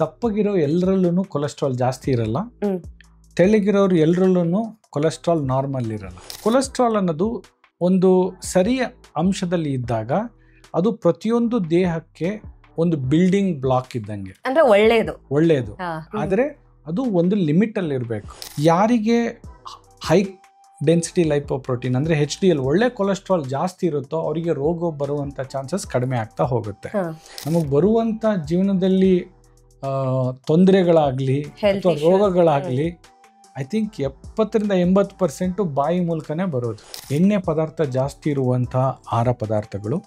ದಪ್ಪಗಿರೋ ಎಲ್ಲರಲ್ಲೂ ಕೊಲೆಸ್ಟ್ರಾಲ್ ಜಾಸ್ತಿ ಇರಲ್ಲ, ತೆಳ್ಳಗಿರೋರು ಎಲ್ಲರಲ್ಲೂ ಕೊಲೆಸ್ಟ್ರಾಲ್ ನಾರ್ಮಲ್ ಇರಲ್ಲ. ಕೊಲೆಸ್ಟ್ರಾಲ್ ಅನ್ನೋದು ಒಂದು ಸರಿಯ ಅಂಶದಲ್ಲಿ ಇದ್ದಾಗ ಅದು ಪ್ರತಿಯೊಂದು ದೇಹಕ್ಕೆ ಒಂದು ಬಿಲ್ಡಿಂಗ್ ಬ್ಲಾಕ್ ಇದ್ದಂಗೆ, ಅಂದ್ರೆ ಒಳ್ಳೆಯದು. ಆದರೆ ಅದು ಒಂದು ಲಿಮಿಟಲ್ಲಿ ಇರಬೇಕು. ಯಾರಿಗೆ ಹೈ ಡೆನ್ಸಿಟಿ ಲೈಪೋಪ್ರೋಟೀನ್ ಅಂದರೆ HDL ಒಳ್ಳೆ ಕೊಲೆಸ್ಟ್ರಾಲ್ ಜಾಸ್ತಿ ಇರುತ್ತೋ ಅವರಿಗೆ ರೋಗ ಬರುವಂಥ ಚಾನ್ಸಸ್ ಕಡಿಮೆ ಆಗ್ತಾ ಹೋಗುತ್ತೆ. ನಮಗೆ ಬರುವಂಥ ಜೀವನದಲ್ಲಿ ತೊಂದರೆಗಳಾಗಲಿ ಅಥವಾ ರೋಗಗಳಾಗಲಿ ಐ ಥಿಂಕ್ 70-80% ಬಾಯಿ ಮೂಲಕನೇ ಬರೋದು. ಎಣ್ಣೆ ಪದಾರ್ಥ ಜಾಸ್ತಿ ಇರುವಂಥ ಆಹಾರ ಪದಾರ್ಥಗಳು.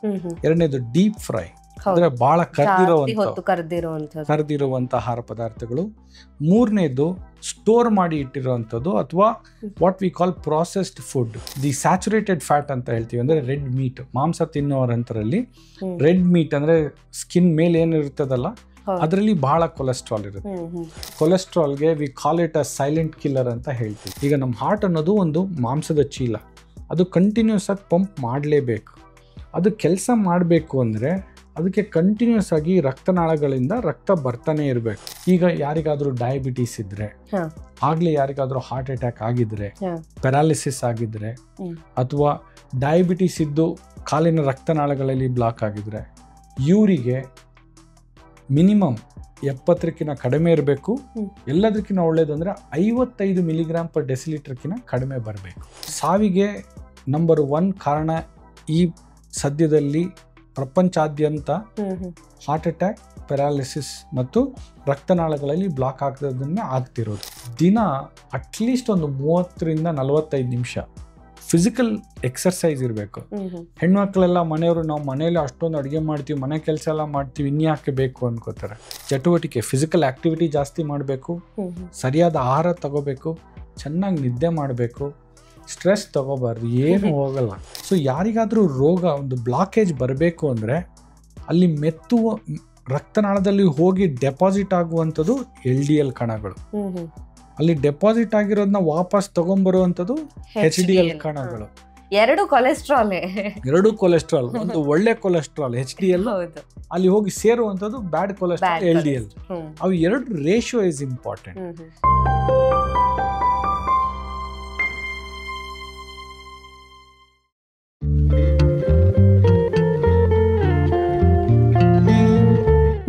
ಎರಡನೇದು ಡೀಪ್ ಫ್ರೈ ಅಂದರೆ ಭಾಳ ಕರ್ದಿರುವಂಥ ಆಹಾರ ಪದಾರ್ಥಗಳು. ಮೂರನೇದು ಸ್ಟೋರ್ ಮಾಡಿ ಇಟ್ಟಿರುವಂಥದ್ದು ಅಥವಾ what we call processed food. The saturated fat ಅಂತ ಹೇಳ್ತೀವಿ, ಅಂದರೆ ರೆಡ್ ಮೀಟ್. ಮಾಂಸ ತಿನ್ನೋರಂತರಲ್ಲಿ ರೆಡ್ ಮೀಟ್ ಅಂದರೆ ಸ್ಕಿನ್ ಮೇಲೆ ಏನಿರ್ತದಲ್ಲ ಅದರಲ್ಲಿ ಬಹಳ ಕೊಲೆಸ್ಟ್ರಾಲ್ ಇರುತ್ತೆ. ಕೊಲೆಸ್ಟ್ರಾಲ್ಗೆ we call it a silent killer ಅಂತ ಹೇಳ್ತೀವಿ. ಈಗ ನಮ್ಮ ಹಾರ್ಟ್ ಅನ್ನೋದು ಒಂದು ಮಾಂಸದ ಚೀಲ, ಅದು ಕಂಟಿನ್ಯೂಸ್ ಆಗಿ ಪಂಪ್ ಮಾಡಲೇಬೇಕು. ಅದು ಕೆಲಸ ಮಾಡಬೇಕು ಅಂದರೆ ಅದಕ್ಕೆ ಕಂಟಿನ್ಯೂಸ್ ಆಗಿ ರಕ್ತನಾಳಗಳಿಂದ ರಕ್ತ ಬರ್ತಾನೆ ಇರಬೇಕು. ಈಗ ಯಾರಿಗಾದರೂ ಡಯಾಬಿಟೀಸ್ ಇದ್ದರೆ, ಆಗಲೇ ಯಾರಿಗಾದರೂ ಹಾರ್ಟ್ ಅಟ್ಯಾಕ್ ಆಗಿದ್ರೆ, ಪ್ಯಾರಾಲಿಸಿಸ್ ಆಗಿದ್ರೆ, ಅಥವಾ ಡಯಾಬಿಟೀಸ್ ಇದ್ದು ಕಾಲಿನ ರಕ್ತನಾಳಗಳಲ್ಲಿ ಬ್ಲಾಕ್ ಆಗಿದ್ರೆ, ಇವರಿಗೆ ಮಿನಿಮಮ್ 70ಕ್ಕಿಂತ ಕಡಿಮೆ ಇರಬೇಕು. ಎಲ್ಲದಕ್ಕಿಂತ ಒಳ್ಳೇದು ಅಂದರೆ 55 mg/dL ಕಡಿಮೆ ಬರಬೇಕು. ಸಾವಿಗೆ ನಂಬರ್ 1 ಕಾರಣ ಈ ಸದ್ಯದಲ್ಲಿ ಪ್ರಪಂಚಾದ್ಯಂತ ಹಾರ್ಟ್ ಅಟ್ಯಾಕ್, ಪ್ಯಾರಾಲಿಸಿಸ್ ಮತ್ತು ರಕ್ತನಾಳಗಳಲ್ಲಿ ಬ್ಲಾಕ್ ಆಗದನ್ನೇ ಆಗ್ತಿರೋದು. ದಿನ ಅಟ್ಲೀಸ್ಟ್ ಒಂದು 30-45 ನಿಮಿಷ ಫಿಸಿಕಲ್ ಎಕ್ಸರ್ಸೈಸ್ ಇರಬೇಕು. ಹೆಣ್ಮಕ್ಳೆಲ್ಲ ಮನೆಯವರು ನಾವು ಮನೇಲಿ ಅಷ್ಟೊಂದು ಅಡುಗೆ ಮಾಡ್ತೀವಿ, ಮನೆ ಕೆಲಸ ಎಲ್ಲ ಮಾಡ್ತೀವಿ, ಇನ್ಯಾಕೆ ಬೇಕು ಅನ್ಕೋತಾರೆ. ಚಟುವಟಿಕೆ, ಫಿಸಿಕಲ್ ಆಕ್ಟಿವಿಟಿ ಜಾಸ್ತಿ ಮಾಡಬೇಕು, ಸರಿಯಾದ ಆಹಾರ ತಗೋಬೇಕು, ಚೆನ್ನಾಗಿ ನಿದ್ದೆ ಮಾಡಬೇಕು, ಸ್ಟ್ರೆಸ್ ತಗೋಬಾರ್ದು, ಏನು ಹೋಗಲ್ಲ. ಸೊ ಯಾರಿಗಾದರೂ ರೋಗ ಒಂದು ಬ್ಲಾಕೇಜ್ ಬರಬೇಕು ಅಂದರೆ ಅಲ್ಲಿ ಮೆತ್ತುವ ರಕ್ತನಾಳದಲ್ಲಿ ಹೋಗಿ ಡೆಪಾಸಿಟ್ ಆಗುವಂಥದ್ದು LDL ಕಣಗಳು. ಅಲ್ಲಿ ಡೆಪಾಸಿಟ್ ಆಗಿರೋದನ್ನ ವಾಪಸ್ ತಗೊಂಡ್ಬರುವಂಥದ್ದು HDL ಕಣಗಳು. ಎರಡು ಕೊಲೆಸ್ಟ್ರಾಲ್, ಒಂದು ಒಳ್ಳೆ ಕೊಲೆಸ್ಟ್ರಾಲ್ HDL, ಅಲ್ಲಿ ಹೋಗಿ ಸೇರುವಂಥದ್ದು ಬ್ಯಾಡ್ ಕೊಲೆಸ್ಟ್ರಾಲ್ LDL. ಅವು ಎರಡು ರೇಷಿಯೋ ಇಸ್ ಇಂಪಾರ್ಟೆಂಟ್.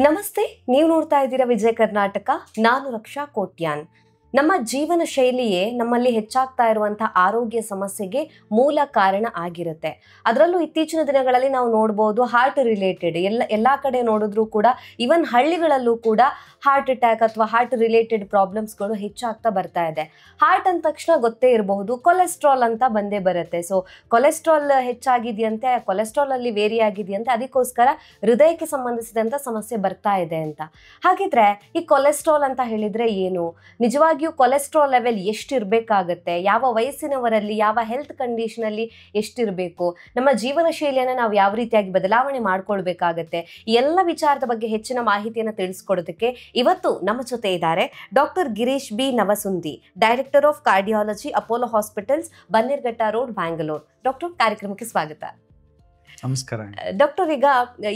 ನಮಸ್ತೆ, ನೀವು ನೋಡ್ತಾ ಇದ್ದೀರಾ ವಿಜಯ ಕರ್ನಾಟಕ. ನಾನು ರಕ್ಷಾ ಕೋಟ್ಯಾನ್. ನಮ್ಮ ಜೀವನ ಶೈಲಿಯೇ ನಮ್ಮಲ್ಲಿ ಹೆಚ್ಚಾಗ್ತಾ ಇರುವಂತಹ ಆರೋಗ್ಯ ಸಮಸ್ಯೆಗೆ ಮೂಲ ಕಾರಣ ಆಗಿರುತ್ತೆ. ಅದರಲ್ಲೂ ಇತ್ತೀಚಿನ ದಿನಗಳಲ್ಲಿ ನಾವು ನೋಡ್ಬೋದು ಹಾರ್ಟ್ ರಿಲೇಟೆಡ್ ಎಲ್ಲ ಕಡೆ ನೋಡಿದ್ರೂ ಕೂಡ, ಈವನ್ ಹಳ್ಳಿಗಳಲ್ಲೂ ಕೂಡ ಹಾರ್ಟ್ ಅಟ್ಯಾಕ್ ಅಥವಾ ಹಾರ್ಟ್ ರಿಲೇಟೆಡ್ ಪ್ರಾಬ್ಲಮ್ಸ್ಗಳು ಹೆಚ್ಚಾಗ್ತಾ ಬರ್ತಾ ಇದೆ. ಹಾರ್ಟ್ ಅಂದ ತಕ್ಷಣ ಗೊತ್ತೇ ಇರಬಹುದು, ಕೊಲೆಸ್ಟ್ರಾಲ್ ಅಂತ ಬಂದೇ ಬರುತ್ತೆ. ಸೊ ಕೊಲೆಸ್ಟ್ರಾಲ್ ಹೆಚ್ಚಾಗಿದೆಯಂತೆ, ಕೊಲೆಸ್ಟ್ರಾಲ್ ಅಲ್ಲಿ ವೇರಿ ಆಗಿದೆಯಂತೆ, ಅದಕ್ಕೋಸ್ಕರ ಹೃದಯಕ್ಕೆ ಸಂಬಂಧಿಸಿದಂಥ ಸಮಸ್ಯೆ ಬರ್ತಾ ಇದೆ ಅಂತ. ಹಾಗಿದ್ರೆ ಈ ಕೊಲೆಸ್ಟ್ರಾಲ್ ಅಂತ ಹೇಳಿದ್ರೆ ಏನು? ನಿಜವಾಗಿ ಕೊಲೆಸ್ಟ್ರಾಲ್ ಲೆವೆಲ್ ಎಷ್ಟಿರಬೇಕಾಗತ್ತೆ, ಯಾವ ವಯಸ್ಸಿನವರಲ್ಲಿ, ಯಾವ ಹೆಲ್ತ್ ಕಂಡೀಷನಲ್ಲಿ ಎಷ್ಟಿರಬೇಕು, ನಮ್ಮ ಜೀವನ ಶೈಲಿಯನ್ನು ನಾವು ಯಾವ ರೀತಿಯಾಗಿ ಬದಲಾವಣೆ ಮಾಡ್ಕೊಳ್ಬೇಕಾಗತ್ತೆ, ಈ ಎಲ್ಲ ವಿಚಾರದ ಬಗ್ಗೆ ಹೆಚ್ಚಿನ ಮಾಹಿತಿಯನ್ನು ತಿಳಿಸ್ಕೊಡೋದಕ್ಕೆ ಇವತ್ತು ನಮ್ಮ ಜೊತೆ ಇದ್ದಾರೆ doctor Girish B Navasundi, director of cardiology, Apollo hospitals, Bannerghatta road, Bangalore. Doctor, ಕಾರ್ಯಕ್ರಮಕ್ಕೆ ಸ್ವಾಗತ. ನಮಸ್ಕಾರ ಡಾಕ್ಟರ್. ಈಗ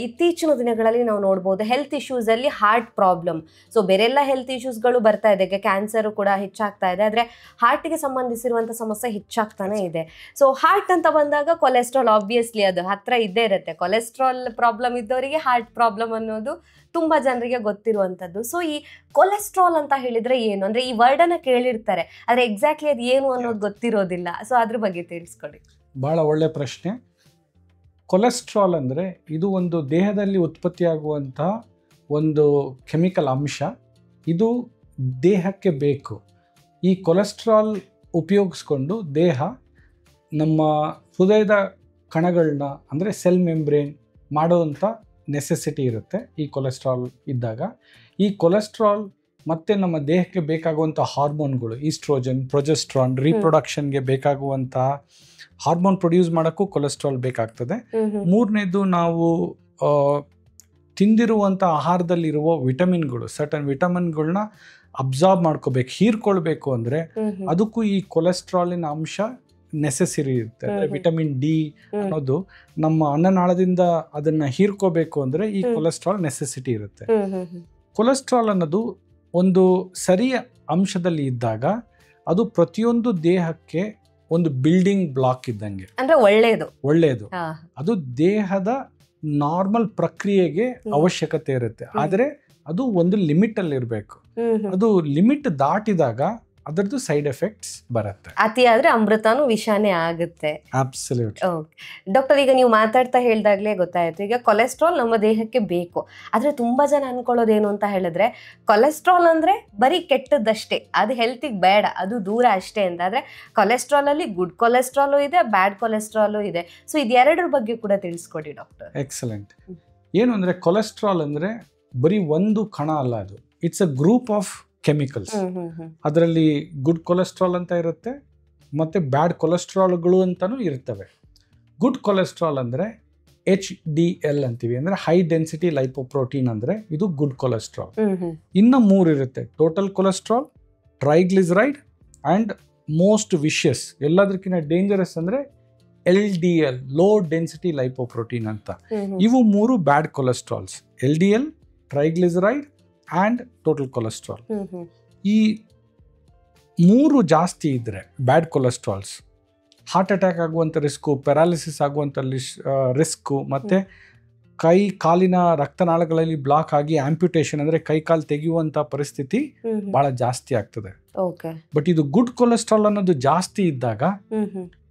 ಇತ್ತೀಚಿನ ದಿನಗಳಲ್ಲಿ ನಾವು ನೋಡ್ಬೋದು ಹೆಲ್ತ್ ಇಶ್ಯೂಸ್ ಅಲ್ಲಿ ಹಾರ್ಟ್ ಪ್ರಾಬ್ಲಮ್, ಸೊ ಬೇರೆಲ್ಲ ಹೆಲ್ತ್ ಇಶ್ಯೂಸ್ಗಳು ಬರ್ತಾ ಇದೆ, ಈಗ ಕ್ಯಾನ್ಸರ್ ಕೂಡ ಹೆಚ್ಚಾಗ್ತಾ ಇದೆ, ಆದರೆ ಹಾರ್ಟ್ಗೆ ಸಂಬಂಧಿಸಿರುವಂಥ ಸಮಸ್ಯೆ ಹೆಚ್ಚಾಗ್ತಾನೆ ಇದೆ. ಸೊ ಹಾರ್ಟ್ ಅಂತ ಬಂದಾಗ ಕೊಲೆಸ್ಟ್ರಾಲ್ ಆಬ್ವಿಯಸ್ಲಿ ಅದು ಹತ್ರ ಇದ್ದೇ ಇರುತ್ತೆ. ಕೊಲೆಸ್ಟ್ರಾಲ್ ಪ್ರಾಬ್ಲಮ್ ಇದ್ದವರಿಗೆ ಹಾರ್ಟ್ ಪ್ರಾಬ್ಲಮ್ ಅನ್ನೋದು ತುಂಬ ಜನರಿಗೆ ಗೊತ್ತಿರುವಂಥದ್ದು. ಸೊ ಈ ಕೊಲೆಸ್ಟ್ರಾಲ್ ಅಂತ ಹೇಳಿದ್ರೆ ಏನು? ಅಂದರೆ ಈ ವರ್ಡನ್ನು ಕೇಳಿರ್ತಾರೆ, ಆದರೆ ಎಕ್ಸಾಕ್ಟ್ಲಿ ಅದು ಏನು ಅನ್ನೋದು ಗೊತ್ತಿರೋದಿಲ್ಲ. ಸೊ ಅದ್ರ ಬಗ್ಗೆ ತಿಳಿಸ್ಕೊಡಿ. ಭಾಳ ಒಳ್ಳೆ ಪ್ರಶ್ನೆ. ಕೊಲೆಸ್ಟ್ರಾಲ್ ಅಂದರೆ ಇದು ಒಂದು ದೇಹದಲ್ಲಿ ಉತ್ಪತ್ತಿಯಾಗುವಂಥ ಒಂದು ಕೆಮಿಕಲ್ ಅಂಶ. ಇದು ದೇಹಕ್ಕೆ ಬೇಕು. ಈ ಕೊಲೆಸ್ಟ್ರಾಲ್ ಉಪಯೋಗಿಸ್ಕೊಂಡು ದೇಹ ನಮ್ಮ ಹೃದಯದ ಕಣಗಳನ್ನ ಅಂದರೆ ಸೆಲ್ ಮೆಂಬ್ರೇನ್ ಮಾಡೋವಂಥ ನೆಸೆಸಿಟಿ ಇರುತ್ತೆ ಈ ಕೊಲೆಸ್ಟ್ರಾಲ್ ಇದ್ದಾಗ. ಈ ಕೊಲೆಸ್ಟ್ರಾಲ್ ಮತ್ತು ನಮ್ಮ ದೇಹಕ್ಕೆ ಬೇಕಾಗುವಂಥ ಹಾರ್ಮೋನ್ಗಳು, ಈಸ್ಟ್ರೋಜನ್, ಪ್ರೊಜೆಸ್ಟ್ರಾನ್, ರೀಪ್ರೊಡಕ್ಷನ್ಗೆ ಬೇಕಾಗುವಂಥ ಹಾರ್ಮೋನ್ ಪ್ರೊಡ್ಯೂಸ್ ಮಾಡೋಕ್ಕೂ ಕೊಲೆಸ್ಟ್ರಾಲ್ ಬೇಕಾಗ್ತದೆ. ಮೂರನೇದು, ನಾವು ತಿಂದಿರುವಂಥ ಆಹಾರದಲ್ಲಿರುವ ವಿಟಮಿನ್ಗಳು, ಸರ್ಟನ್ ವಿಟಮಿನ್ಗಳನ್ನ ಅಬ್ಸಾರ್ಬ್ ಮಾಡ್ಕೋಬೇಕು, ಹೀರ್ಕೊಳ್ಬೇಕು ಅಂದರೆ ಅದಕ್ಕೂ ಈ ಕೊಲೆಸ್ಟ್ರಾಲಿನ ಅಂಶ ನೆಸೆಸರಿ ಇರುತ್ತೆ. ವಿಟಮಿನ್ ಡಿ ಅನ್ನೋದು ನಮ್ಮ ಅನ್ನನಾಳದಿಂದ ಅದನ್ನು ಹೀರ್ಕೋಬೇಕು ಅಂದರೆ ಈ ಕೊಲೆಸ್ಟ್ರಾಲ್ ನೆಸೆಸಿಟಿ ಇರುತ್ತೆ. ಕೊಲೆಸ್ಟ್ರಾಲ್ ಅನ್ನೋದು ಒಂದು ಸರಿಯ ಅಂಶದಲ್ಲಿ ಇದ್ದಾಗ ಅದು ಪ್ರತಿಯೊಂದು ದೇಹಕ್ಕೆ ಒಂದು ಬಿಲ್ಡಿಂಗ್ ಬ್ಲಾಕ್ ಇದ್ದಂಗೆ, ಅಂದ್ರೆ ಒಳ್ಳೆಯದು. ಅದು ದೇಹದ ನಾರ್ಮಲ್ ಪ್ರಕ್ರಿಯೆಗೆ ಅವಶ್ಯಕತೆ ಇರುತ್ತೆ. ಆದರೆ ಅದು ಒಂದು ಲಿಮಿಟ್ ಅಲ್ಲಿ ಇರಬೇಕು. ಅದು ಲಿಮಿಟ್ ದಾಟಿದಾಗ ಅದರದ್ದು ಸೈಡ್ ಎಫೆಕ್ಟ್ಸ್ ಬರುತ್ತೆ. ಅತಿ ಆದ್ರೆ ಅಮೃತನೂ ವಿಷಾನೇ ಆಗುತ್ತೆ. ಅಬ್ಸಲ್ಯೂಟ್ಲಿ. ಡಾಕ್ಟರ್, ಈಗ ನೀವು ಮಾತಾಡ್ತಾ ಹೇಳ್ದಾಗ್ಲೇ ಗೊತ್ತಾಯ್ತು, ಈಗ ಕೊಲೆಸ್ಟ್ರಾಲ್ ನಮ್ಮ ದೇಹಕ್ಕೆ ಬೇಕು. ಆದ್ರೆ ತುಂಬಾ ಜನ ಅನ್ಕೊಳ್ಳೋದೇನು ಅಂತ ಹೇಳಿದ್ರೆ, ಕೊಲೆಸ್ಟ್ರಾಲ್ ಅಂದ್ರೆ ಬರೀ ಕೆಟ್ಟದ್ದಷ್ಟೇ, ಅದು ಹೆಲ್ತಿಗೆ ಬೇಡ, ಅದು ದೂರ ಅಷ್ಟೇ ಅಂತ. ಆದ್ರೆ ಕೊಲೆಸ್ಟ್ರಾಲ್ ಅಲ್ಲಿ ಗುಡ್ ಕೊಲೆಸ್ಟ್ರಾಲು ಇದೆ, ಬ್ಯಾಡ್ ಕೊಲೆಸ್ಟ್ರಾಲು ಇದೆ. ಸೊ ಇದೆರಡರ ಬಗ್ಗೆ ಕೂಡ ತಿಳಿಸ್ಕೊಡಿ ಡಾಕ್ಟರ್. ಎಕ್ಸಲೆಂಟ್. ಏನು ಅಂದ್ರೆ ಕೊಲೆಸ್ಟ್ರಾಲ್ ಅಂದ್ರೆ ಬರೀ ಒಂದು ಕಣ ಅಲ್ಲ, ಅದು it's a group of chemicals. ಅದರಲ್ಲಿ ಗುಡ್ ಕೊಲೆಸ್ಟ್ರಾಲ್ ಅಂತ ಇರುತ್ತೆ, ಮತ್ತೆ ಬ್ಯಾಡ್ ಕೊಲೆಸ್ಟ್ರಾಲ್ಗಳು ಅಂತಾನು ಇರ್ತವೆ. ಗುಡ್ ಕೊಲೆಸ್ಟ್ರಾಲ್ ಅಂದ್ರೆ HDL ಅಂತೀವಿ, ಅಂದ್ರೆ ಹೈ ಡೆನ್ಸಿಟಿ ಲೈಪೋಪ್ರೋಟೀನ್, ಅಂದ್ರೆ ಇದು ಗುಡ್ ಕೊಲೆಸ್ಟ್ರಾಲ್. ಇನ್ನು 3 ಇರುತ್ತೆ: total cholesterol, triglyceride and most vicious, ಎಲ್ಲದಕ್ಕಿಂತ ಡೇಂಜರಸ್ ಅಂದ್ರೆ LDL, ಲೋ ಡೆನ್ಸಿಟಿ ಲೈಪೋಪ್ರೋಟೀನ್ ಅಂತ. ಇವು 3 ಬ್ಯಾಡ್ cholesterols: LDL, triglyceride and total cholesterol. ಈ 3 ಜಾಸ್ತಿ ಇದ್ರೆ ಬ್ಯಾಡ್ ಕೊಲೆಸ್ಟ್ರಾಲ್ಸ್, ಹಾರ್ಟ್ ಅಟ್ಯಾಕ್ ಆಗುವಂಥ ರಿಸ್ಕು, ಪ್ಯಾರಾಲಿಸಿಸ್ ಆಗುವಂಥ ರಿಸ್ಕು, ಮತ್ತೆ ಕೈ ಕಾಲಿನ ರಕ್ತನಾಳಗಳಲ್ಲಿ ಬ್ಲಾಕ್ ಆಗಿ ಆಂಪ್ಯುಟೇಷನ್ ಅಂದ್ರೆ ಕೈ ಕಾಲು ತೆಗೆಯುವಂಥ ಪರಿಸ್ಥಿತಿ ಬಹಳ ಜಾಸ್ತಿ ಆಗ್ತದೆ. ಬಟ್ ಇದು ಗುಡ್ ಕೊಲೆಸ್ಟ್ರಾಲ್ ಅನ್ನೋದು ಜಾಸ್ತಿ ಇದ್ದಾಗ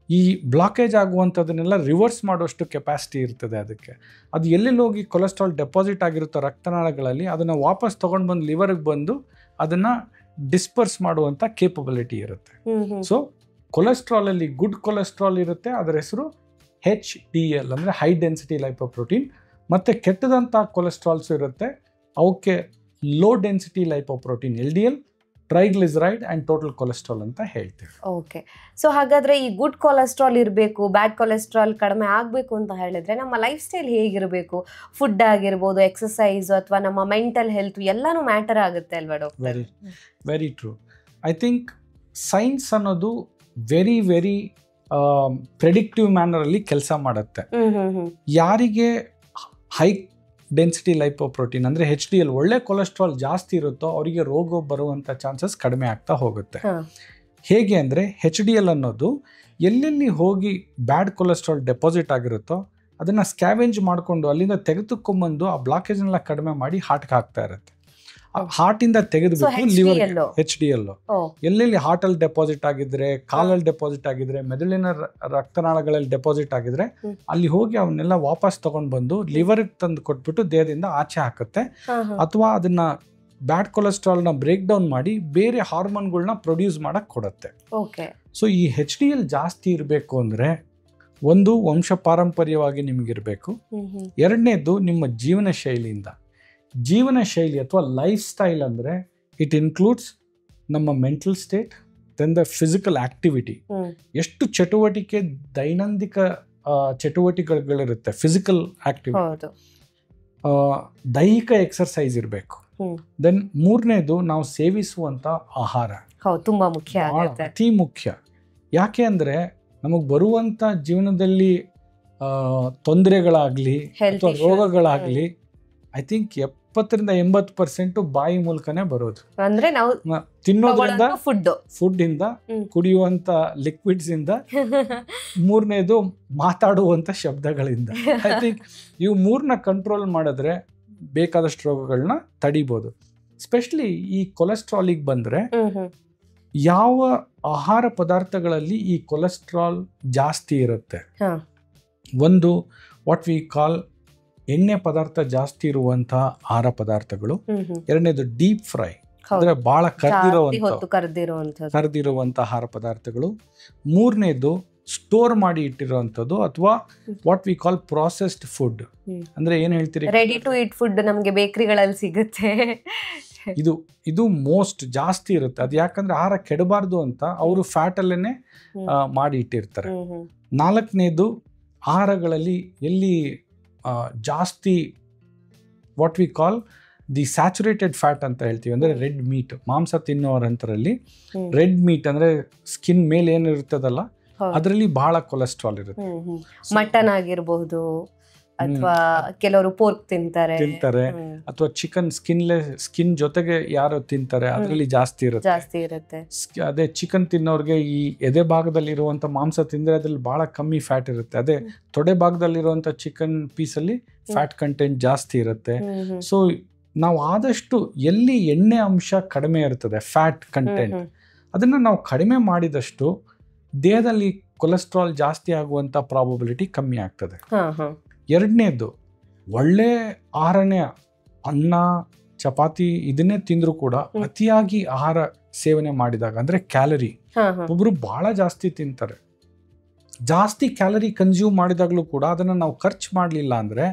ಈ ಬ್ಲಾಕೇಜ್ ಆಗುವಂಥದ್ದನ್ನೆಲ್ಲ ರಿವರ್ಸ್ ಮಾಡುವಷ್ಟು ಕೆಪಾಸಿಟಿ ಇರ್ತದೆ ಅದಕ್ಕೆ. ಅದು ಎಲ್ಲೆಲ್ಲಿ ಹೋಗಿ ಕೊಲೆಸ್ಟ್ರಾಲ್ ಡೆಪಾಸಿಟ್ ಆಗಿರುತ್ತೋ ರಕ್ತನಾಳಗಳಲ್ಲಿ, ಅದನ್ನು ವಾಪಸ್ ತೊಗೊಂಡು ಬಂದು ಲಿವರ್ಗೆ ಬಂದು ಅದನ್ನು ಡಿಸ್ಪರ್ಸ್ ಮಾಡುವಂಥ ಕೇಪಬಿಲಿಟಿ ಇರುತ್ತೆ. ಸೊ ಕೊಲೆಸ್ಟ್ರಾಲಲ್ಲಿ ಗುಡ್ ಕೊಲೆಸ್ಟ್ರಾಲ್ ಇರುತ್ತೆ, ಅದರ ಹೆಸರು HDL ಅಂದರೆ ಹೈ ಡೆನ್ಸಿಟಿ ಲೈಪೋಪ್ರೋಟೀನ್. ಮತ್ತು ಕೆಟ್ಟದಂಥ ಕೊಲೆಸ್ಟ್ರಾಲ್ಸ್ ಇರುತ್ತೆ, ಅವಕ್ಕೆ low density lipoprotein, LDL, triglyceride and total cholesterol ಅಂತ ಹೇಳ್ತೀವಿ. ಓಕೆ. ಸೊ ಹಾಗಾದ್ರೆ ಈ ಗುಡ್ ಕೊಲೆಸ್ಟ್ರಾಲ್ ಇರಬೇಕು, ಬ್ಯಾಡ್ ಕೊಲೆಸ್ಟ್ರಾಲ್ ಕಡಿಮೆ ಆಗಬೇಕು ಅಂತ ಹೇಳಿದ್ರೆ ನಮ್ಮ ಲೈಫ್ ಸ್ಟೈಲ್ ಹೇಗಿರಬೇಕು? ಫುಡ್ ಆಗಿರ್ಬೋದು, ಎಕ್ಸಸೈಸ್, ಅಥವಾ ನಮ್ಮ ಮೆಂಟಲ್ ಹೆಲ್ತ್ ಎಲ್ಲಾನು ಮ್ಯಾಟರ್ ಆಗುತ್ತೆ ಅಲ್ವಾ doctor? Very true. I think science ಅನ್ನೋದು ವೆರಿ ಪ್ರೆಡಿಕ್ಟಿವ್ ಮ್ಯಾನರ್ ಅಲ್ಲಿ ಕೆಲಸ ಮಾಡುತ್ತೆ. ಯಾರಿಗೆ ಹೈ ಡೆನ್ಸಿಟಿ ಲೈಪೋಪ್ರೋಟೀನ್ ಅಂದರೆ HDL, ಒಳ್ಳೆ ಕೊಲೆಸ್ಟ್ರಾಲ್ ಜಾಸ್ತಿ ಇರುತ್ತೋ ಅವರಿಗೆ ರೋಗ ಬರುವಂಥ ಚಾನ್ಸಸ್ ಕಡಿಮೆ ಆಗ್ತಾ ಹೋಗುತ್ತೆ. ಹೇಗೆ ಅಂದರೆ HDL ಅನ್ನೋದು ಎಲ್ಲೆಲ್ಲಿ ಹೋಗಿ ಬ್ಯಾಡ್ ಕೊಲೆಸ್ಟ್ರಾಲ್ ಡೆಪಾಸಿಟ್ ಆಗಿರುತ್ತೋ ಅದನ್ನು ಸ್ಕ್ಯಾವೆಂಜ್ ಮಾಡಿಕೊಂಡು ಅಲ್ಲಿಂದ ತೆಗೆದುಕೊಂಬಂದು ಆ ಬ್ಲಾಕೇಜ್ನೆಲ್ಲ ಕಡಿಮೆ ಮಾಡಿ ಹಾರ್ಟ್ಗೆ ಹಾಕ್ತಾ ಇರುತ್ತೆ. ಹಾರ್ಟಿಂದ ತೆಗೆದುಬಿಟ್ಟು ಲಿವರ್, HDL ಎಲ್ಲೆಲ್ಲಿ ಹಾರ್ಟಲ್ಲಿ ಡೆಪಾಸಿಟ್ ಆಗಿದ್ರೆ, ಕಾಲಲ್ಲಿ ಡೆಪಾಸಿಟ್ ಆಗಿದ್ರೆ, ಮೆದುಳಿನ ರಕ್ತನಾಳಗಳಲ್ಲಿ ಡೆಪಾಸಿಟ್ ಆಗಿದ್ರೆ ಅಲ್ಲಿ ಹೋಗಿ ಅವನ್ನೆಲ್ಲ ವಾಪಸ್ ತಗೊಂಡು ಬಂದು ಲಿವರ್ಗೆ ತಂದು ಕೊಟ್ಬಿಟ್ಟು ದೇಹದಿಂದ ಆಚೆ ಹಾಕುತ್ತೆ. ಅಥವಾ ಅದನ್ನ ಬ್ಯಾಡ್ ಕೊಲೆಸ್ಟ್ರಾಲ್ನ ಬ್ರೇಕ್ ಡೌನ್ ಮಾಡಿ ಬೇರೆ ಹಾರ್ಮೋನ್ಗಳನ್ನ ಪ್ರೊಡ್ಯೂಸ್ ಮಾಡಕ್ ಕೊಡುತ್ತೆ. ಸೊ ಈ HDL ಜಾಸ್ತಿ ಇರಬೇಕು ಅಂದ್ರೆ ಒಂದು ವಂಶ ಪಾರಂಪರ್ಯವಾಗಿ ನಿಮಗಿರಬೇಕು. ಎರಡನೇದು ನಿಮ್ಮ ಜೀವನ ಶೈಲಿಯಿಂದ. ಜೀವನ ಶೈಲಿ ಅಥವಾ ಲೈಫ್ ಸ್ಟೈಲ್ ಅಂದರೆ ಇಟ್ ಇನ್ಕ್ಲೂಡ್ಸ್ ನಮ್ಮ mental state, then the physical activity. ಎಷ್ಟು ಚಟುವಟಿಕೆ, ದೈನಂದಿಕ ಚಟುವಟಿಕೆಗಳಿರುತ್ತೆ, ಫಿಸಿಕಲ್ ಆಕ್ಟಿವಿಟಿ, ದೈಹಿಕ ಎಕ್ಸರ್ಸೈಸ್ ಇರಬೇಕು. ದೆನ್ ಮೂರನೇದು ನಾವು ಸೇವಿಸುವಂತ ಆಹಾರ ತುಂಬಾ ಮುಖ್ಯ, ಅತಿ ಮುಖ್ಯ. ಯಾಕೆ ಅಂದ್ರೆ ನಮಗೆ ಬರುವಂತ ಜೀವನದಲ್ಲಿ ತೊಂದರೆಗಳಾಗ್ಲಿ ಅಥವಾ ರೋಗಗಳಾಗ್ಲಿ ಐ ಥಿಂಕ್ 70-80% ಬಾಯಿ ಮೂಲಕನೇ ಬರೋದು. ಅಂದ್ರೆ ನಾವು ತಿನ್ನೋದ್ರಿಂದ, ಫುಡ್ ಇಂದ, ಕುಡಿಯುವಂತ ಲಿಕ್ವಿಡ್ಸ್ ಇಂದ, ಮೂರನೇದು ಮಾತಾಡುವಂತ ಶಬ್ದಗಳಿಂದ. ಐ ಥಿಂಕ್ ಇವು 3ನ ಕಂಟ್ರೋಲ್ ಮಾಡಿದ್ರೆ ಬೇಕಾದಷ್ಟು ರೋಗಗಳನ್ನ ತಡಿಬಹುದು. ಸ್ಪೆಷಲಿ ಈ ಕೊಲೆಸ್ಟ್ರಾಲಿಗೆ ಬಂದ್ರೆ ಯಾವ ಆಹಾರ ಪದಾರ್ಥಗಳಲ್ಲಿ ಈ ಕೊಲೆಸ್ಟ್ರಾಲ್ ಜಾಸ್ತಿ ಇರುತ್ತೆ? ಒಂದು ವಾಟ್ ವಿ ಕಾಲ್ ಎಣ್ಣೆ ಪದಾರ್ಥ ಜಾಸ್ತಿ ಇರುವಂತಹ ಆಹಾರ ಪದಾರ್ಥಗಳು. ಎರಡನೇದು ಡೀಪ್ ಫ್ರೈ ಅಂದ್ರೆ ಬಹಳ ಕರ್ದಿರುವಂತ ಆಹಾರ ಪದಾರ್ಥಗಳು. ಮೂರನೇದು ಸ್ಟೋರ್ ಮಾಡಿ ಇಟ್ಟಿರುವಂತದ್ದು ಅಥವಾ what we call processed food. ಅಂದ್ರೆ ಏನ್ ಹೇಳ್ತೀರಿ, ರೆಡಿ ಟು ಈಟ್ ಫುಡ್ ನಮ್ಗೆ ಬೇಕರಿಗಳಲ್ಲಿ ಸಿಗುತ್ತೆ. ಇದು ಮೋಸ್ಟ್ ಜಾಸ್ತಿ ಇರುತ್ತೆ. ಅದು ಯಾಕಂದ್ರೆ ಆಹಾರ ಕೆಡಬಾರ್ದು ಅಂತ ಅವರು ಫ್ಯಾಟ್ ಅಲ್ಲೇನೆ ಮಾಡಿ ಇಟ್ಟಿರ್ತಾರೆ. ನಾಲ್ಕನೇದು ಆಹಾರಗಳಲ್ಲಿ ಎಲ್ಲಿ ಜಾಸ್ತಿ what we call the saturated fat ಅಂತ ಹೇಳ್ತೀವಿ, ಅಂದ್ರೆ ರೆಡ್ ಮೀಟ್. ಮಾಂಸ ತಿನ್ನೋರಂತರಲ್ಲಿ ರೆಡ್ ಮೀಟ್ ಅಂದ್ರೆ ಸ್ಕಿನ್ ಮೇಲೆ ಏನಿರ್ತದಲ್ಲ ಅದರಲ್ಲಿ ಬಹಳ ಕೊಲೆಸ್ಟ್ರಾಲ್ ಇರುತ್ತೆ. ಮಟನ್ ಆಗಿರಬಹುದು ಅಥವಾ ಕೆಲವರು ಪೋರ್ಕ್ ತಿಂತಾರೆ, ಅಥವಾ ಚಿಕನ್ ಸ್ಕಿನ್ ಜೊತೆಗೆ ಯಾರು ತಿಂತಾರೆ ಅದರಲ್ಲಿ ಜಾಸ್ತಿ ಇರುತ್ತೆ. ಅದೇ ಚಿಕನ್ ತಿನ್ನೋರ್ಗೆ ಈ ಎದೆ ಭಾಗದಲ್ಲಿ ಇರುವಂತ ಮಾಂಸ ತಿಂದ್ರೆ ಅದ್ರಲ್ಲಿ ಬಹಳ ಕಮ್ಮಿ ಫ್ಯಾಟ್ ಇರುತ್ತೆ. ಅದೇ ತೊಡೆ ಭಾಗದಲ್ಲಿರುವಂತ ಚಿಕನ್ ಪೀಸಲ್ಲಿ ಫ್ಯಾಟ್ ಕಂಟೆಂಟ್ ಜಾಸ್ತಿ ಇರುತ್ತೆ. ಸೊ ನಾವು ಆದಷ್ಟು ಎಲ್ಲಿ ಎಣ್ಣೆ ಅಂಶ ಕಡಿಮೆ ಇರ್ತದೆ, ಫ್ಯಾಟ್ ಕಂಟೆಂಟ್, ಅದನ್ನ ನಾವು ಕಡಿಮೆ ಮಾಡಿದಷ್ಟು ದೇಹದಲ್ಲಿ ಕೊಲೆಸ್ಟ್ರಾಲ್ ಜಾಸ್ತಿ ಆಗುವಂತ ಪ್ರಾಬಬಿಲಿಟಿ ಕಮ್ಮಿ ಆಗ್ತದೆ. ಎರಡನೇದು, ಒಳ್ಳೆ ಆಹಾರನೇ, ಅನ್ನ ಚಪಾತಿ ಇದನ್ನೇ ತಿಂದ್ರು ಕೂಡ ಅತಿಯಾಗಿ ಆಹಾರ ಸೇವನೆ ಮಾಡಿದಾಗ, ಅಂದ್ರೆ ಕ್ಯಾಲರಿ, ಒಬ್ರು ಬಹಳ ಜಾಸ್ತಿ ತಿಂತಾರೆ, ಜಾಸ್ತಿ ಕ್ಯಾಲರಿ ಕನ್ಸ್ಯೂಮ್ ಮಾಡಿದಾಗ್ಲೂ ಕೂಡ ಅದನ್ನ ನಾವು ಖರ್ಚು ಮಾಡ್ಲಿಲ್ಲ ಅಂದ್ರೆ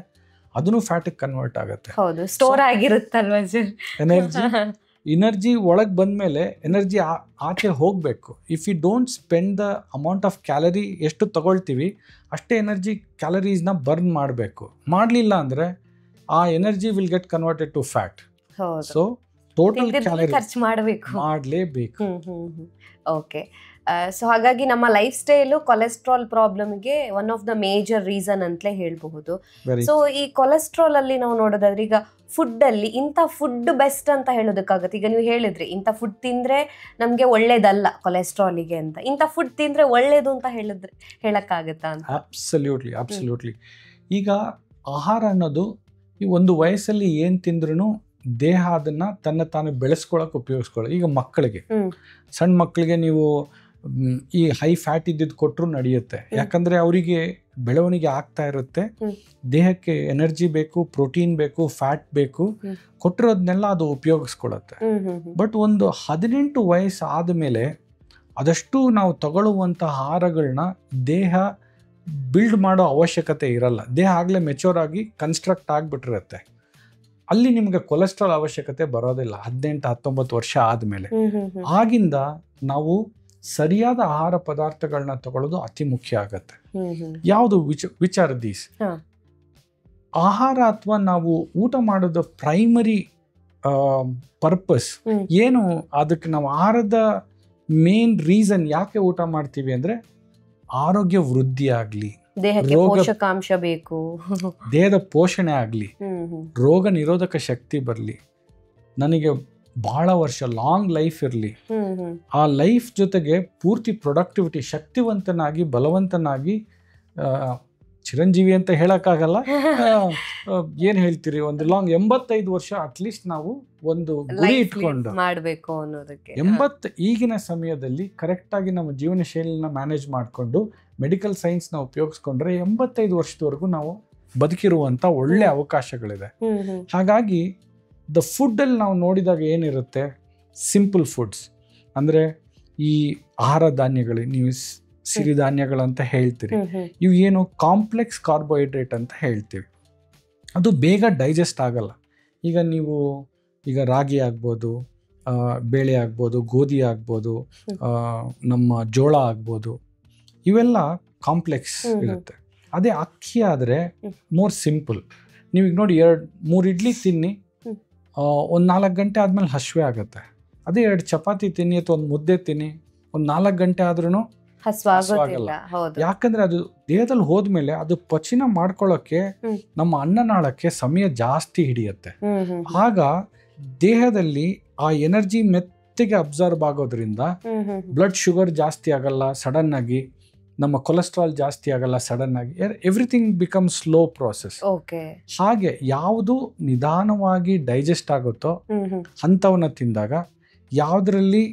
ಅದನ್ನು ಫ್ಯಾಟ್ ಕನ್ವರ್ಟ್ ಆಗುತ್ತೆ. ಸ್ಟೋರ್ ಆಗಿರುತ್ತಲ್ವಾ ಎನರ್ಜಿ ಒಳಗೆ ಬಂದ್ಮೇಲೆ ಎನರ್ಜಿ ಆಚೆ ಹೋಗ್ಬೇಕು. If you don't spend the amount of calorie ಎಷ್ಟು ತಗೊಳ್ತೀವಿ ಅಷ್ಟೇ ಎನರ್ಜಿ ಕ್ಯಾಲರೀಸ್ನ ಬರ್ನ್ ಮಾಡಬೇಕು. ಮಾಡಲಿಲ್ಲ ಅಂದ್ರೆ ಆ energy will get converted to fat. So total calorie ಮಾಡಲೇಬೇಕು. ಓಕೆ. ಸೊ ಹಾಗಾಗಿ ನಮ್ಮ ಲೈಫ್ ಸ್ಟೈಲು ಕೊಲೆಸ್ಟ್ರಾಲ್ ಪ್ರಾಬ್ಲಮ್ಗೆ one of the major reason ಅಂತಲೇ ಹೇಳಬಹುದು. ಸೊ ಈ ಕೊಲೆಸ್ಟ್ರಾಲ್ ಅಲ್ಲಿ ನಾವು ನೋಡೋದಾದ್ರೆ ಈಗ ಫುಡ್ ಅಲ್ಲಿ ಇಂಥ ಫುಡ್ ಬೆಸ್ಟ್ ಅಂತ ಹೇಳೋದಕ್ಕಾಗತ್ತೆ. ಈಗ ನೀವು ಹೇಳಿದ್ರಿ ಇಂಥ ಫುಡ್ ತಿಂದ್ರೆ ನಮ್ಗೆ ಒಳ್ಳೇದಲ್ಲ ಕೊಲೆಸ್ಟ್ರಾಲಿಗೆ ಅಂತ, ಇಂಥ ಫುಡ್ ತಿಂದ್ರೆ ಒಳ್ಳೇದು ಅಂತ ಹೇಳಕ್ಕಾಗತ್ತಾ ಅಂತ? ಅಬ್ಸಲ್ಯೂಟ್ಲಿ. ಈಗ ಆಹಾರ ಅನ್ನೋದು ಈ ಒಂದು ವಯಸ್ಸಲ್ಲಿ ಏನ್ ತಿಂದ್ರೂ ದೇಹ ಅದನ್ನ ತನ್ನ ತಾನು ಬೆಳೆಸ್ಕೊಳಕ್ ಉಪಯೋಗಿಸ್ಕೊಳ್ಳೋ. ಈಗ ಮಕ್ಕಳಿಗೆ, ಸಣ್ಣ ಮಕ್ಕಳಿಗೆ ನೀವು ಈ ಹೈ ಫ್ಯಾಟ್ ಇದ್ದಿದ್ದು ಕೊಟ್ಟರು ನಡೆಯುತ್ತೆ. ಯಾಕಂದ್ರೆ ಅವರಿಗೆ ಬೆಳವಣಿಗೆ ಆಗ್ತಾ ಇರುತ್ತೆ, ದೇಹಕ್ಕೆ ಎನರ್ಜಿ ಬೇಕು, ಪ್ರೋಟೀನ್ ಬೇಕು, ಫ್ಯಾಟ್ ಬೇಕು, ಕೊಟ್ಟಿರೋದನ್ನೆಲ್ಲ ಅದು ಉಪಯೋಗಿಸ್ಕೊಳತ್ತೆ. ಬಟ್ ಒಂದು 18 ವಯಸ್ಸು ಆದಮೇಲೆ ಅದಷ್ಟು ನಾವು ತಗೊಳ್ಳುವಂಥ ಆಹಾರಗಳನ್ನ ದೇಹ ಬಿಲ್ಡ್ ಮಾಡೋ ಅವಶ್ಯಕತೆ ಇರಲ್ಲ. ದೇಹ ಆಗಲೇ ಮೆಚೂರ್ ಆಗಿ ಕನ್ಸ್ಟ್ರಕ್ಟ್ ಆಗಿಬಿಟ್ಟಿರುತ್ತೆ. ಅಲ್ಲಿ ನಿಮ್ಗೆ ಕೊಲೆಸ್ಟ್ರಾಲ್ ಅವಶ್ಯಕತೆ ಬರೋದಿಲ್ಲ 18-19 ವರ್ಷ ಆದಮೇಲೆ. ಆಗಿಂದ ನಾವು ಸರಿಯಾದ ಆಹಾರ ಪದಾರ್ಥಗಳನ್ನ ತಗೊಳ್ಳೋದು ಅತಿ ಮುಖ್ಯ ಆಗತ್ತೆ. ಯಾವುದು ವಿಚಾರ ದೀಸ್ ಆಹಾರ ಅಥವಾ ನಾವು ಊಟ ಮಾಡೋದು ಪ್ರೈಮರಿ ಪರ್ಪಸ್ ಏನು, ಅದಕ್ಕೆ ನಾವು ಆಹಾರದ ಮೇನ್ ರೀಸನ್ ಯಾಕೆ ಊಟ ಮಾಡ್ತೀವಿ ಅಂದ್ರೆ ಆರೋಗ್ಯ ವೃದ್ಧಿ ಆಗ್ಲಿ, ಪೋಷಕಾಂಶ ಬೇಕು, ದೇಹದ ಪೋಷಣೆ ಆಗ್ಲಿ, ರೋಗ ನಿರೋಧಕ ಶಕ್ತಿ ಬರ್ಲಿ, ನನಗೆ ಬಹಳ ವರ್ಷ ಲಾಂಗ್ ಲೈಫ್ ಇರಲಿ, ಆ ಲೈಫ್ ಜೊತೆಗೆ ಪೂರ್ತಿ ಪ್ರೊಡಕ್ಟಿವಿಟಿ, ಶಕ್ತಿವಂತನಾಗಿ ಬಲವಂತನಾಗಿ, ಚಿರಂಜೀವಿ ಅಂತ ಹೇಳಕ್ಕಾಗಲ್ಲ, ಏನ್ ಹೇಳ್ತೀರಿ, ಒಂದು ಲಾಂಗ್ 85 ವರ್ಷ ಅಟ್ಲೀಸ್ಟ್ ನಾವು ಒಂದು ಗುರಿ ಇಟ್ಕೊಂಡು ಮಾಡಬೇಕು ಅನ್ನೋದಕ್ಕೆ. ಈಗಿನ ಸಮಯದಲ್ಲಿ ಕರೆಕ್ಟ್ ಆಗಿ ನಮ್ಮ ಜೀವನ ಶೈಲಿನ ಮ್ಯಾನೇಜ್ ಮಾಡಿಕೊಂಡು ಮೆಡಿಕಲ್ ಸೈನ್ಸ್ನ ಉಪಯೋಗಿಸ್ಕೊಂಡ್ರೆ 85 ವರ್ಷದವರೆಗೂ ನಾವು ಬದುಕಿರುವಂತ ಒಳ್ಳೆ ಅವಕಾಶಗಳಿದೆ. ಹಾಗಾಗಿ ದ ಫುಡ್ಡಲ್ಲಿ ನಾವು ನೋಡಿದಾಗ ಏನಿರುತ್ತೆ, ಸಿಂಪಲ್ ಫುಡ್ಸ್ ಅಂದರೆ ಈ ಆಹಾರ ಧಾನ್ಯಗಳು, ನೀವು ಸಿರಿಧಾನ್ಯಗಳಂತ ಹೇಳ್ತೀರಿ, ಇವು ಏನು ಕಾಂಪ್ಲೆಕ್ಸ್ ಕಾರ್ಬೋಹೈಡ್ರೇಟ್ ಅಂತ ಹೇಳ್ತೀವಿ, ಅದು ಬೇಗ ಡೈಜೆಸ್ಟ್ ಆಗಲ್ಲ. ಈಗ ರಾಗಿ ಆಗ್ಬೋದು, ಬೇಳೆ ಆಗ್ಬೋದು, ಗೋಧಿ ಆಗ್ಬೋದು, ನಮ್ಮ ಜೋಳ ಆಗ್ಬೋದು, ಇವೆಲ್ಲ ಕಾಂಪ್ಲೆಕ್ಸ್ ಇರುತ್ತೆ. ಅದೇ ಅಕ್ಕಿ ಆದರೆ ಮೋರ್ ಸಿಂಪಲ್. ನೀವೀಗ ನೋಡಿ 2-3 ಇಡ್ಲಿ ತಿನ್ನಿ, ಒಂದು 4 ಗಂಟೆ ಆದ್ಮೇಲೆ ಹಸಿವೆ ಆಗುತ್ತೆ. ಅದೇ 2 ಚಪಾತಿ ತಿನ್ನಿ ಅಥವಾ ಒಂದು ಮುದ್ದೆ ತಿನ್ನಿ, ಒಂದು 4 ಗಂಟೆ ಆದ್ರೂ ಹಸಿವಾಗಲ್ಲ. ಯಾಕಂದ್ರೆ ಅದು ದೇಹದಲ್ಲಿ ಹೋದ್ಮೇಲೆ ಅದು ಪಚನ ಮಾಡ್ಕೊಳ್ಳೋಕೆ ನಮ್ಮ ಅನ್ನನಾಳಕ್ಕೆ ಸಮಯ ಜಾಸ್ತಿ ಹಿಡಿಯುತ್ತೆ. ಆಗ ದೇಹದಲ್ಲಿ ಆ ಎನರ್ಜಿ ಮೆತ್ತಗೆ ಅಬ್ಸರ್ವ್ ಆಗೋದ್ರಿಂದ ಬ್ಲಡ್ ಶುಗರ್ ಜಾಸ್ತಿ ಆಗಲ್ಲ ಸಡನ್ ಆಗಿ, ನಮ್ಮ ಕೊಲೆಸ್ಟ್ರಾಲ್ ಜಾಸ್ತಿ ಆಗಲ್ಲ ಸಡನ್ ಆಗಿ, ಎವ್ರಿಥಿಂಗ್ ಬಿಕಮ್ ಸ್ಲೋ ಪ್ರೋಸೆಸ್. ಹಾಗೆ ಯಾವುದು ನಿಧಾನವಾಗಿ ಡೈಜೆಸ್ಟ್ ಆಗುತ್ತೋ ಅಂಥವನ್ನ ತಿಂದಾಗ, ಯಾವುದರಲ್ಲಿ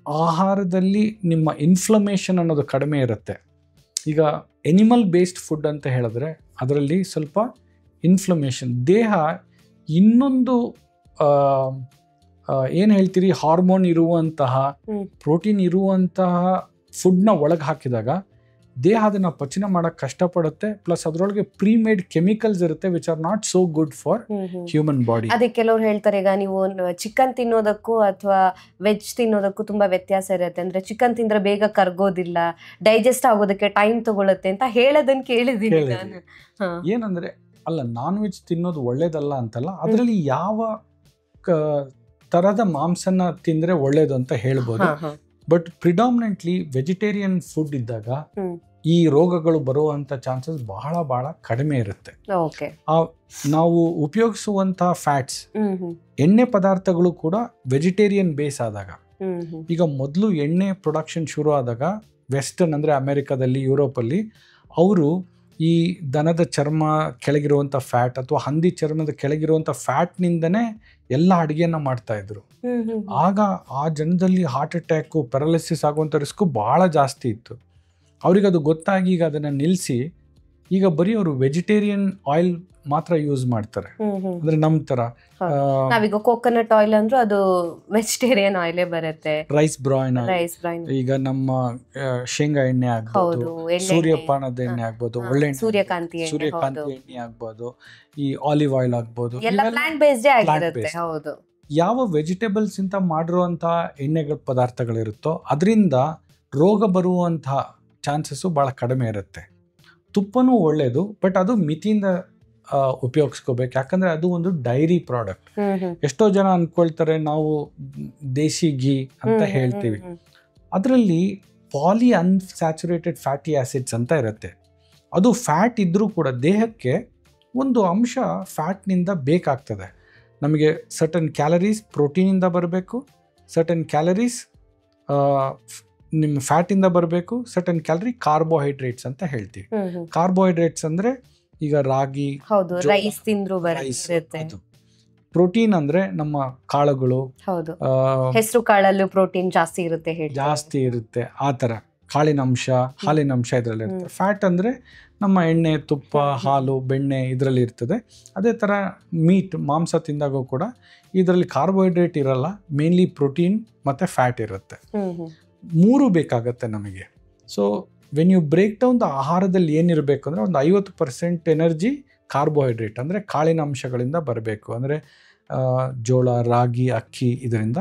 ಆಹಾರದಲ್ಲಿ ನಿಮ್ಮ ಇನ್ಫ್ಲಮೇಷನ್ ಅನ್ನೋದು ಕಡಿಮೆ ಇರುತ್ತೆ. ಈಗ ಎನಿಮಲ್ ಬೇಸ್ಡ್ ಫುಡ್ ಅಂತ ಹೇಳಿದ್ರೆ ಅದರಲ್ಲಿ ಸ್ವಲ್ಪ ಇನ್ಫ್ಲಮೇಷನ್, ದೇಹ ಇನ್ನೊಂದು ಏನು ಹೇಳ್ತೀರಿ, ಹಾರ್ಮೋನ್ ಇರುವಂತಹ, ಪ್ರೋಟೀನ್ ಇರುವಂತಹ ಫುಡ್ನ ಒಳಗೆ ಹಾಕಿದಾಗ ದೇಹ ಅದನ್ನ ಪಚನ ಮಾಡಕ್ ಕಷ್ಟಪಡುತ್ತೆ. ಪ್ಲಸ್ ಅದರೊಳಗೆ ಪ್ರೀಮೇಡ್ ಕೆಮಿಕಲ್ಸ್ ಇರುತ್ತೆ which are not so good for human body. ಅದೇ ಕೆಲವ್ರು ಹೇಳ್ತಾರೆ, ಈಗ ನೀವು ಚಿಕನ್ ತಿನ್ನೋದಕ್ಕೂ ಅಥವಾ ವೆಜ್ ತಿನ್ನೋದಕ್ಕೂ ತುಂಬಾ ವ್ಯತ್ಯಾಸ ಇರುತ್ತೆ. ಅಂದ್ರೆ ಚಿಕನ್ ತಿಂದ್ರೆ ಬೇಗ ಕರ್ಗೋದಿಲ್ಲ, ಡೈಜೆಸ್ಟ್ ಆಗೋದಕ್ಕೆ ಟೈಮ್ ತಗೊಳುತ್ತೆ ಅಂತ ಹೇಳೋದನ್ನ ಕೇಳಿದೀನಿ ನಾನು. ಏನಂದ್ರೆ ಅಲ್ಲ, ನಾನ್ ವೆಜ್ ತಿನ್ನೋದು ಒಳ್ಳೇದಲ್ಲ ಅಂತಲ್ಲ, ಅದರಲ್ಲಿ ಯಾವ ತರದ ಮಾಂಸನ ತಿಂದ್ರೆ ಒಳ್ಳೇದು ಅಂತ ಹೇಳ್ಬೋದು. ಬಟ್ ಪ್ರಿಡಾಮಿನೆಂಟ್ಲಿ ವೆಜಿಟೇರಿಯನ್ ಫುಡ್ ಇದ್ದಾಗ ಈ ರೋಗಗಳು ಬರುವಂಥ ಚಾನ್ಸಸ್ ಬಹಳ ಬಹಳ ಕಡಿಮೆ ಇರುತ್ತೆ. ಓಕೆ. ನಾವು ಉಪಯೋಗಿಸುವಂತಹ ಫ್ಯಾಟ್ಸ್, ಎಣ್ಣೆ ಪದಾರ್ಥಗಳು ಕೂಡ ವೆಜಿಟೇರಿಯನ್ ಬೇಸ್ ಆದಾಗ, ಈಗ ಮೊದಲು ಎಣ್ಣೆ ಪ್ರೊಡಕ್ಷನ್ ಶುರು ಆದಾಗ ವೆಸ್ಟರ್ನ್ ಅಂದರೆ ಅಮೆರಿಕದಲ್ಲಿ, ಯುರೋಪಲ್ಲಿ ಅವರು ಈ ದನದ ಚರ್ಮ ಕೆಳಗಿರುವಂಥ ಫ್ಯಾಟ್ ಅಥವಾ ಹಂದಿ ಚರ್ಮದ ಕೆಳಗಿರುವಂಥ ಫ್ಯಾಟ್ನಿಂದನೇ ಎಲ್ಲ ಅಡುಗೆನ ಮಾಡ್ತಾ ಇದ್ರು. ಆಗ ಆ ಜನದಲ್ಲಿ ಹಾರ್ಟ್ ಅಟ್ಯಾಕು, ಪ್ಯಾರಲಿಸಿಸ್ ಆಗುವಂಥ ರಿಸ್ಕು ಭಾಳ ಜಾಸ್ತಿ ಇತ್ತು. ಅವ್ರಿಗೆ ಅದು ಗೊತ್ತಾಗಿ ಈಗ ಅದನ್ನು ನಿಲ್ಲಿಸಿ ಈಗ ಬರೀ ಅವರು ವೆಜಿಟೇರಿಯನ್ ಆಯಿಲ್ ಮಾತ್ರ ಯೂಸ್ ಮಾಡ್ತಾರೆ. ಅಂದ್ರೆ ನಮ್ಮ ತರ ನಾವೀಗ ಕೋಕೋನಟ್ ಆಯಿಲ್ ಅಂದ್ರೆ ಅದು ವೆಜಿಟೇರಿಯನ್ ಆಯಿಲೇ ಬರುತ್ತೆ. ರೈಸ್ ಬ್ರಾಯ್ನ್, ಈಗ ನಮ್ಮ ಶೇಂಗಾ ಎಣ್ಣೆ ಆಗ್ಬೋದು, ಸೂರ್ಯಪಾನದ ಎಣ್ಣೆ ಆಗ್ಬೋದು, ಒಳ್ಳೆ ಸೂರ್ಯಕಾಂತಿ ಎಣ್ಣೆ ಆಗ್ಬೋದು, ಈ ಆಲಿವ್ ಆಯಿಲ್ ಆಗ್ಬೋದು, ಯಾವ ವೆಜಿಟೇಬಲ್ಸ್ ಇಂದ ಮಾಡಿರುವಂತ ಎಣ್ಣೆಗಳ ಪದಾರ್ಥಗಳಿರುತ್ತೋ ಅದರಿಂದ ರೋಗ ಬರುವಂತಹ ಚಾನ್ಸಸ್ಸು ಭಾಳ ಕಡಿಮೆ ಇರುತ್ತೆ. ತುಪ್ಪನೂ ಒಳ್ಳೇದು, ಬಟ್ ಅದು ಮಿತಿಯಿಂದ ಉಪಯೋಗಿಸ್ಕೋಬೇಕು. ಯಾಕಂದ್ರೆ ಅದು ಒಂದು ಡೈರಿ ಪ್ರಾಡಕ್ಟ್. ಎಷ್ಟೋ ಜನ ಅನ್ಕೊಳ್ತಾರೆ ನಾವು ದೇಶಿ ಗೀ ಅಂತ ಹೇಳ್ತೀವಿ, ಅದರಲ್ಲಿ ಪಾಲಿ ಅನ್ಸ್ಯಾಚುರೇಟೆಡ್ ಫ್ಯಾಟಿ ಆಸಿಡ್ಸ್ ಅಂತ ಇರುತ್ತೆ. ಅದು ಫ್ಯಾಟ್ ಇದ್ರೂ ಕೂಡ ದೇಹಕ್ಕೆ ಒಂದು ಅಂಶ ಫ್ಯಾಟ್ನಿಂದ ಬೇಕಾಗ್ತದೆ. ನಮಗೆ ಸರ್ಟನ್ ಕ್ಯಾಲರೀಸ್ ಪ್ರೋಟೀನಿಂದ ಬರಬೇಕು, ಸರ್ಟನ್ ಕ್ಯಾಲರೀಸ್ ನಿಮ್ಮ ಫ್ಯಾಟಿಂದ ಬರಬೇಕು, ಸರ್ಟನ್ ಕ್ಯಾಲರಿ ಕಾರ್ಬೋಹೈಡ್ರೇಟ್ಸ್ ಅಂತ ಹೇಳ್ತೀವಿ. ಕಾರ್ಬೋಹೈಡ್ರೇಟ್ಸ್ ಅಂದ್ರೆ ಈಗ ರಾಗಿ, ರೈಸ್ ತಿಂದ್ರು ಬರುತ್ತೆ. ಪ್ರೋಟೀನ್ ಅಂದ್ರೆ ನಮ್ಮ ಕಾಳುಗಳು, ಹೆಸರು ಕಾಳಲ್ಲೂ ಪ್ರೋಟೀನ್ ಜಾಸ್ತಿ ಇರುತ್ತೆ. ಆ ತರ ಕಾಳಿನ ಅಂಶ, ಹಾಲಿನ ಅಂಶ ಇದರಲ್ಲಿ ಇರುತ್ತೆ. ಫ್ಯಾಟ್ ಅಂದ್ರೆ ನಮ್ಮ ಎಣ್ಣೆ, ತುಪ್ಪ, ಹಾಲು, ಬೆಣ್ಣೆ ಇದರಲ್ಲಿ ಇರ್ತದೆ. ಅದೇ ತರ ಮೀಟ್, ಮಾಂಸ ತಿಂದಾಗೂ ಕೂಡ ಇದರಲ್ಲಿ ಕಾರ್ಬೋಹೈಡ್ರೇಟ್ ಇರಲ್ಲ, ಮೇನ್ಲಿ ಪ್ರೋಟೀನ್ ಮತ್ತೆ ಫ್ಯಾಟ್ ಇರುತ್ತೆ. ಮೂರು ಬೇಕಾಗತ್ತೆ ನಮಗೆ. So when you break down the ಆಹಾರದಲ್ಲಿ ಏನಿರಬೇಕು ಅಂದರೆ ಒಂದು 50% ಎನರ್ಜಿ ಕಾರ್ಬೋಹೈಡ್ರೇಟ್ ಅಂದರೆ ಕಾಳಿನ ಅಂಶಗಳಿಂದ ಬರಬೇಕು. ಅಂದರೆ ಜೋಳ, ರಾಗಿ, ಅಕ್ಕಿ ಇದರಿಂದ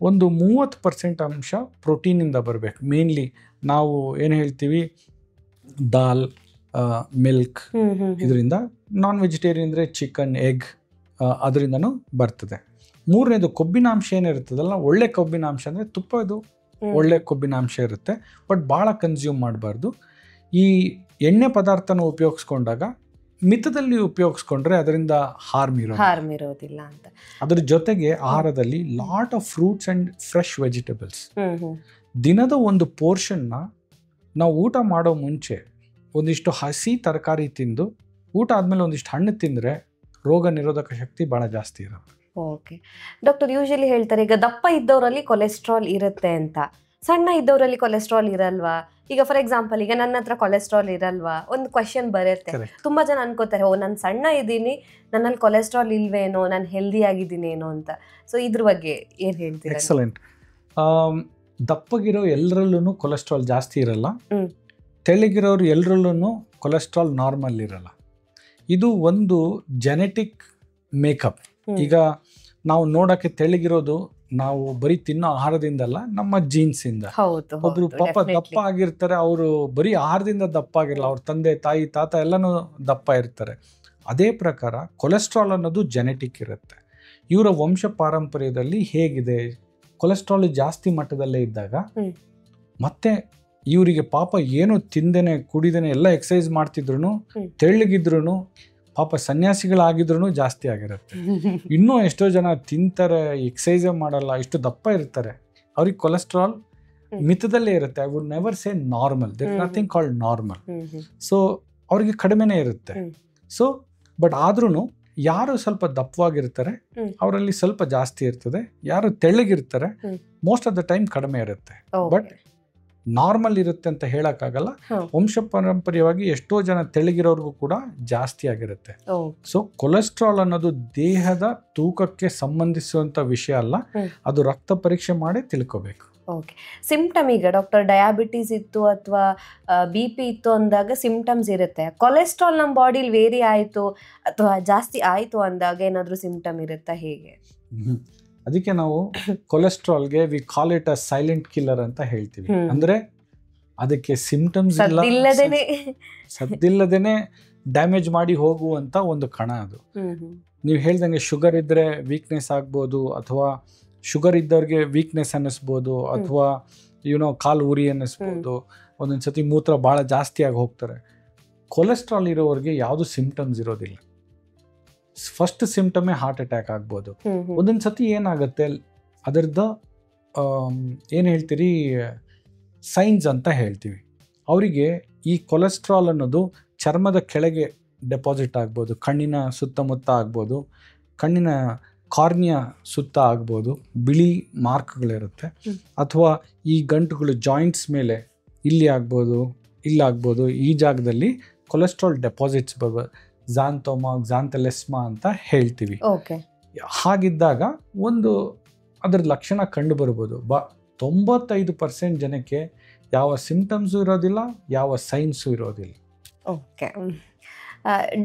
ಒಂದು 30% ಅಂಶ ಪ್ರೋಟೀನಿಂದ ಬರಬೇಕು. ಮೇನ್ಲಿ ನಾವು ಏನು ಹೇಳ್ತೀವಿ ದಾಲ್, ಮಿಲ್ಕ್, ಇದರಿಂದ. ನಾನ್ ವೆಜಿಟೇರಿಯನ್ ಅಂದರೆ ಚಿಕನ್, ಎಗ್, ಅದರಿಂದನೂ ಬರ್ತದೆ. ಮೂರನೇದು ಕೊಬ್ಬಿನಾಂಶ ಏನಿರ್ತದಲ್ಲ, ಒಳ್ಳೆ ಕೊಬ್ಬಿನಾಂಶ ಅಂದರೆ ತುಪ್ಪ, ಇದು ಒಳ್ಳೆ ಕೊಬ್ಬಿನಾಂಶ ಇರುತ್ತೆ, ಬಟ್ ಭಾಳ ಕನ್ಸ್ಯೂಮ್ ಮಾಡಬಾರ್ದು. ಈ ಎಣ್ಣೆ ಪದಾರ್ಥನ ಉಪಯೋಗಿಸ್ಕೊಂಡಾಗ ಮಿತದಲ್ಲಿ ಉಪಯೋಗಿಸ್ಕೊಂಡ್ರೆ ಅದರಿಂದ ಹಾರ್ಮ್ ಇರೋದಿಲ್ಲ ಅಂತ. ಅದ್ರ ಜೊತೆಗೆ ಆಹಾರದಲ್ಲಿ lot of fruits and fresh vegetables, ದಿನದ ಒಂದು ಪೋರ್ಷನ್ನ ನಾವು ಊಟ ಮಾಡೋ ಮುಂಚೆ ಒಂದಿಷ್ಟು ಹಸಿ ತರಕಾರಿ ತಿಂದು ಊಟ ಆದಮೇಲೆ ಒಂದಿಷ್ಟು ಹಣ್ಣು ತಿಂದರೆ ರೋಗ ನಿರೋಧಕ ಶಕ್ತಿ ಭಾಳ ಜಾಸ್ತಿ ಇರುತ್ತೆ. ಓಕೆ ಡಾಕ್ಟರ್, ಯೂಶಲಿ ಹೇಳ್ತಾರೆ ಈಗ ದಪ್ಪ ಇದ್ದವರಲ್ಲಿ ಕೊಲೆಸ್ಟ್ರಾಲ್ ಇರುತ್ತೆ ಅಂತ, ಸಣ್ಣ ಇದ್ದವರಲ್ಲಿ ಕೊಲೆಸ್ಟ್ರಾಲ್ ಇರಲ್ವಾ? ಈಗ ಫಾರ್ ಎಕ್ಸಾಂಪಲ್ ಈಗ ನನ್ನ ಹತ್ರ ಕೊಲೆಸ್ಟ್ರಾಲ್ ಇರಲ್ವಾ, ಒಂದು ಕ್ವಶನ್ ಬರುತ್ತೆ. ತುಂಬಾ ಜನ ಅನ್ಕೋತಾರೆ, ಓ ನಾನು ಸಣ್ಣ ಇದ್ದೀನಿ, ನನ್ನಲ್ಲಿ ಕೊಲೆಸ್ಟ್ರಾಲ್ ಇಲ್ವೇನೋ, ನಾನು ಹೆಲ್ದಿ ಆಗಿದ್ದೀನೇನೋ ಅಂತ. ಸೊ ಇದ್ರ ಬಗ್ಗೆ ಏನ್ ಹೇಳ್ತೀರಾ? ಎಕ್ಸಲೆಂಟ್. ದಪ್ಪಗಿರೋ ಎಲ್ಲರಲ್ಲೂ ಕೊಲೆಸ್ಟ್ರಾಲ್ ಜಾಸ್ತಿ ಇರಲ್ಲ, ತೆಳ್ಳಗಿರೋರು ಎಲ್ಲರಲ್ಲೂ ಕೊಲೆಸ್ಟ್ರಾಲ್ ನಾರ್ಮಲ್ ಇರಲ್ಲ. ಇದು ಒಂದು ಜೆನೆಟಿಕ್ ಮೇಕಪ್. ಈಗ ನಾವು ನೋಡಕ್ಕೆ ತೆಳ್ಳಗಿರೋದು ನಾವು ಬರೀ ತಿನ್ನೋ ಆಹಾರದಿಂದಲ್ಲ, ನಮ್ಮ ಜೀನ್ಸ್ ಇಂದ. ಒಬ್ರು ಪಾಪ ದಪ್ಪ ಆಗಿರ್ತಾರೆ, ಅವರು ಬರೀ ಆಹಾರದಿಂದ ದಪ್ಪ ಆಗಿರಲ್ಲ, ಅವ್ರ ತಂದೆ, ತಾಯಿ, ತಾತ ಎಲ್ಲನೂ ದಪ್ಪ ಇರ್ತಾರೆ. ಅದೇ ಪ್ರಕಾರ ಕೊಲೆಸ್ಟ್ರಾಲ್ ಅನ್ನೋದು ಜೆನೆಟಿಕ್ ಇರುತ್ತೆ. ಇವರ ವಂಶ ಪಾರಂಪರ್ಯದಲ್ಲಿ ಹೇಗಿದೆ, ಕೊಲೆಸ್ಟ್ರಾಲ್ ಜಾಸ್ತಿ ಮಟ್ಟದಲ್ಲೇ ಇದ್ದಾಗ ಮತ್ತೆ ಇವರಿಗೆ ಪಾಪ ಏನು ತಿಂದೇನೆ ಕುಡಿದೇನೆ ಎಲ್ಲ ಎಕ್ಸಸೈಸ್ ಮಾಡ್ತಿದ್ರು, ತೆಳ್ಳಗಿದ್ರು, ಪಾಪ ಸನ್ಯಾಸಿಗಳಾಗಿದ್ರು ಜಾಸ್ತಿ ಆಗಿರುತ್ತೆ. ಇನ್ನೂ ಎಷ್ಟೋ ಜನ ತಿಂತಾರೆ, ಎಕ್ಸಸೈಸೇ ಮಾಡಲ್ಲ, ಇಷ್ಟು ದಪ್ಪ ಇರ್ತಾರೆ, ಅವ್ರಿಗೆ ಕೊಲೆಸ್ಟ್ರಾಲ್ ಮಿತದಲ್ಲೇ ಇರುತ್ತೆ. I would never say normal, there is nothing called normal. So ಅವ್ರಿಗೆ ಕಡಿಮೆನೇ ಇರುತ್ತೆ. ಸೊ ಬಟ್ ಆದ್ರೂ ಯಾರು ಸ್ವಲ್ಪ ದಪ್ಪವಾಗಿರ್ತಾರೆ ಅವರಲ್ಲಿ ಸ್ವಲ್ಪ ಜಾಸ್ತಿ ಇರ್ತದೆ, ಯಾರು ತೆಳ್ಳಗಿರ್ತಾರೆ ಮೋಸ್ಟ್ ಆಫ್ ದ ಟೈಮ್ ಕಡಿಮೆ ಇರುತ್ತೆ. ಬಟ್ ನಾರ್ಮಲ್ ಇರುತ್ತೆ ಅಂತ ಹೇಳಕ್ಕಾಗಲ್ಲ. ವಂಶ ಪಾರಂಪರ್ಯವಾಗಿ ಎಷ್ಟೋ ಜನ ತೆಳ್ಳಗಿರೋರ್ಗೂ ಕೂಡ ಜಾಸ್ತಿ ಆಗಿರುತ್ತೆ. ಸೊ ಕೊಲೆಸ್ಟ್ರಾಲ್ ಅನ್ನೋದು ದೇಹದ ತೂಕಕ್ಕೆ ಸಂಬಂಧಿಸುವಂತ ವಿಷಯ ಅಲ್ಲ, ಅದು ರಕ್ತ ಪರೀಕ್ಷೆ ಮಾಡಿ ತಿಳ್ಕೋಬೇಕು. ಓಕೆ, ಸಿಂಪ್ಟಮ್ ಈಗ ಡಾಕ್ಟರ್ ಡಯಾಬಿಟೀಸ್ ಇತ್ತು ಅಥವಾ BP ಇತ್ತು ಅಂದಾಗ ಸಿಂಪ್ಟಮ್ಸ್ ಇರುತ್ತೆ. ಕೊಲೆಸ್ಟ್ರಾಲ್ ನಮ್ಮ ಬಾಡಿಲಿ ವೇರಿ ಆಯಿತು ಅಥವಾ ಜಾಸ್ತಿ ಆಯಿತು ಅಂದಾಗ ಏನಾದರೂ ಸಿಂಪ್ಟಮ್ ಇರುತ್ತಾ, ಹೇಗೆ? ಅದಕ್ಕೆ ನಾವು ಕೊಲೆಸ್ಟ್ರಾಲ್ಗೆ we call it a silent killer ಅಂತ ಹೇಳ್ತೀವಿ. ಅಂದ್ರೆ ಅದಕ್ಕೆ ಸಿಂಪ್ಟಮ್ಸ್ ಸದ್ದಿಲ್ಲದೇನೆ ಡ್ಯಾಮೇಜ್ ಮಾಡಿ ಹೋಗುವಂತ ಒಂದು ಕಣ ಅದು. ನೀವು ಹೇಳ್ದಂಗೆ ಶುಗರ್ ಇದ್ರೆ ವೀಕ್ನೆಸ್ ಆಗ್ಬೋದು, ಅಥವಾ ಶುಗರ್ ಇದ್ದವ್ರಿಗೆ ವೀಕ್ನೆಸ್ ಅನ್ನಿಸ್ಬೋದು, ಅಥವಾ ಕಾಲು ಉರಿ ಅನ್ನಿಸ್ಬೋದು, ಒಂದೊಂದು ಸತಿ ಮೂತ್ರ ಭಾಳ ಜಾಸ್ತಿಯಾಗಿ ಹೋಗ್ತಾರೆ. ಕೊಲೆಸ್ಟ್ರಾಲ್ ಇರೋರಿಗೆ ಯಾವುದು ಸಿಂಪ್ಟಮ್ಸ್ ಇರೋದಿಲ್ಲ. ಫಸ್ಟ್ ಸಿಂಪ್ಟಮೇ ಹಾರ್ಟ್ ಅಟ್ಯಾಕ್ ಆಗ್ಬೋದು. ಒಂದೊಂದು ಸತಿ ಏನಾಗುತ್ತೆ, ಅದರದ್ದು ಏನು ಹೇಳ್ತೀರಿ, ಸೈನ್ಸ್ ಅಂತ ಹೇಳ್ತೀವಿ. ಅವರಿಗೆ ಈ ಕೊಲೆಸ್ಟ್ರಾಲ್ ಅನ್ನೋದು ಚರ್ಮದ ಕೆಳಗೆ ಡೆಪಾಸಿಟ್ ಆಗ್ಬೋದು, ಕಣ್ಣಿನ ಸುತ್ತಮುತ್ತ ಆಗ್ಬೋದು, ಕಣ್ಣಿನ ಕಾರ್ನಿಯ ಸುತ್ತ ಆಗ್ಬೋದು, ಬಿಳಿ ಮಾರ್ಕ್ಗಳಿರುತ್ತೆ. ಅಥವಾ ಈ ಗಂಟುಗಳು ಜಾಯಿಂಟ್ಸ್ ಮೇಲೆ ಇಲ್ಲಿ ಆಗ್ಬೋದು, ಇಲ್ಲಾಗ್ಬೋದು, ಈ ಜಾಗದಲ್ಲಿ ಕೊಲೆಸ್ಟ್ರಾಲ್ ಡೆಪಾಸಿಟ್ಸ್ ಬರ್ಬೋದು. ಝಾಂಥೋಮಾ, ಝಾಂಥೆಲೆಸ್ಮಾ ಅಂತ ಹೇಳ್ತೀವಿ. ಹಾಗಿದ್ದಾಗ ಅದರ ಲಕ್ಷಣ ಕಂಡು ಬರ್ಬೋದು. 95% ಜನಕ್ಕೆ ಯಾವ ಸಿಂಪ್ಟಮ್ಸು ಇರೋದಿಲ್ಲ, ಯಾವ ಸೈನ್ಸು ಇರೋದಿಲ್ಲ. ಓಕೆ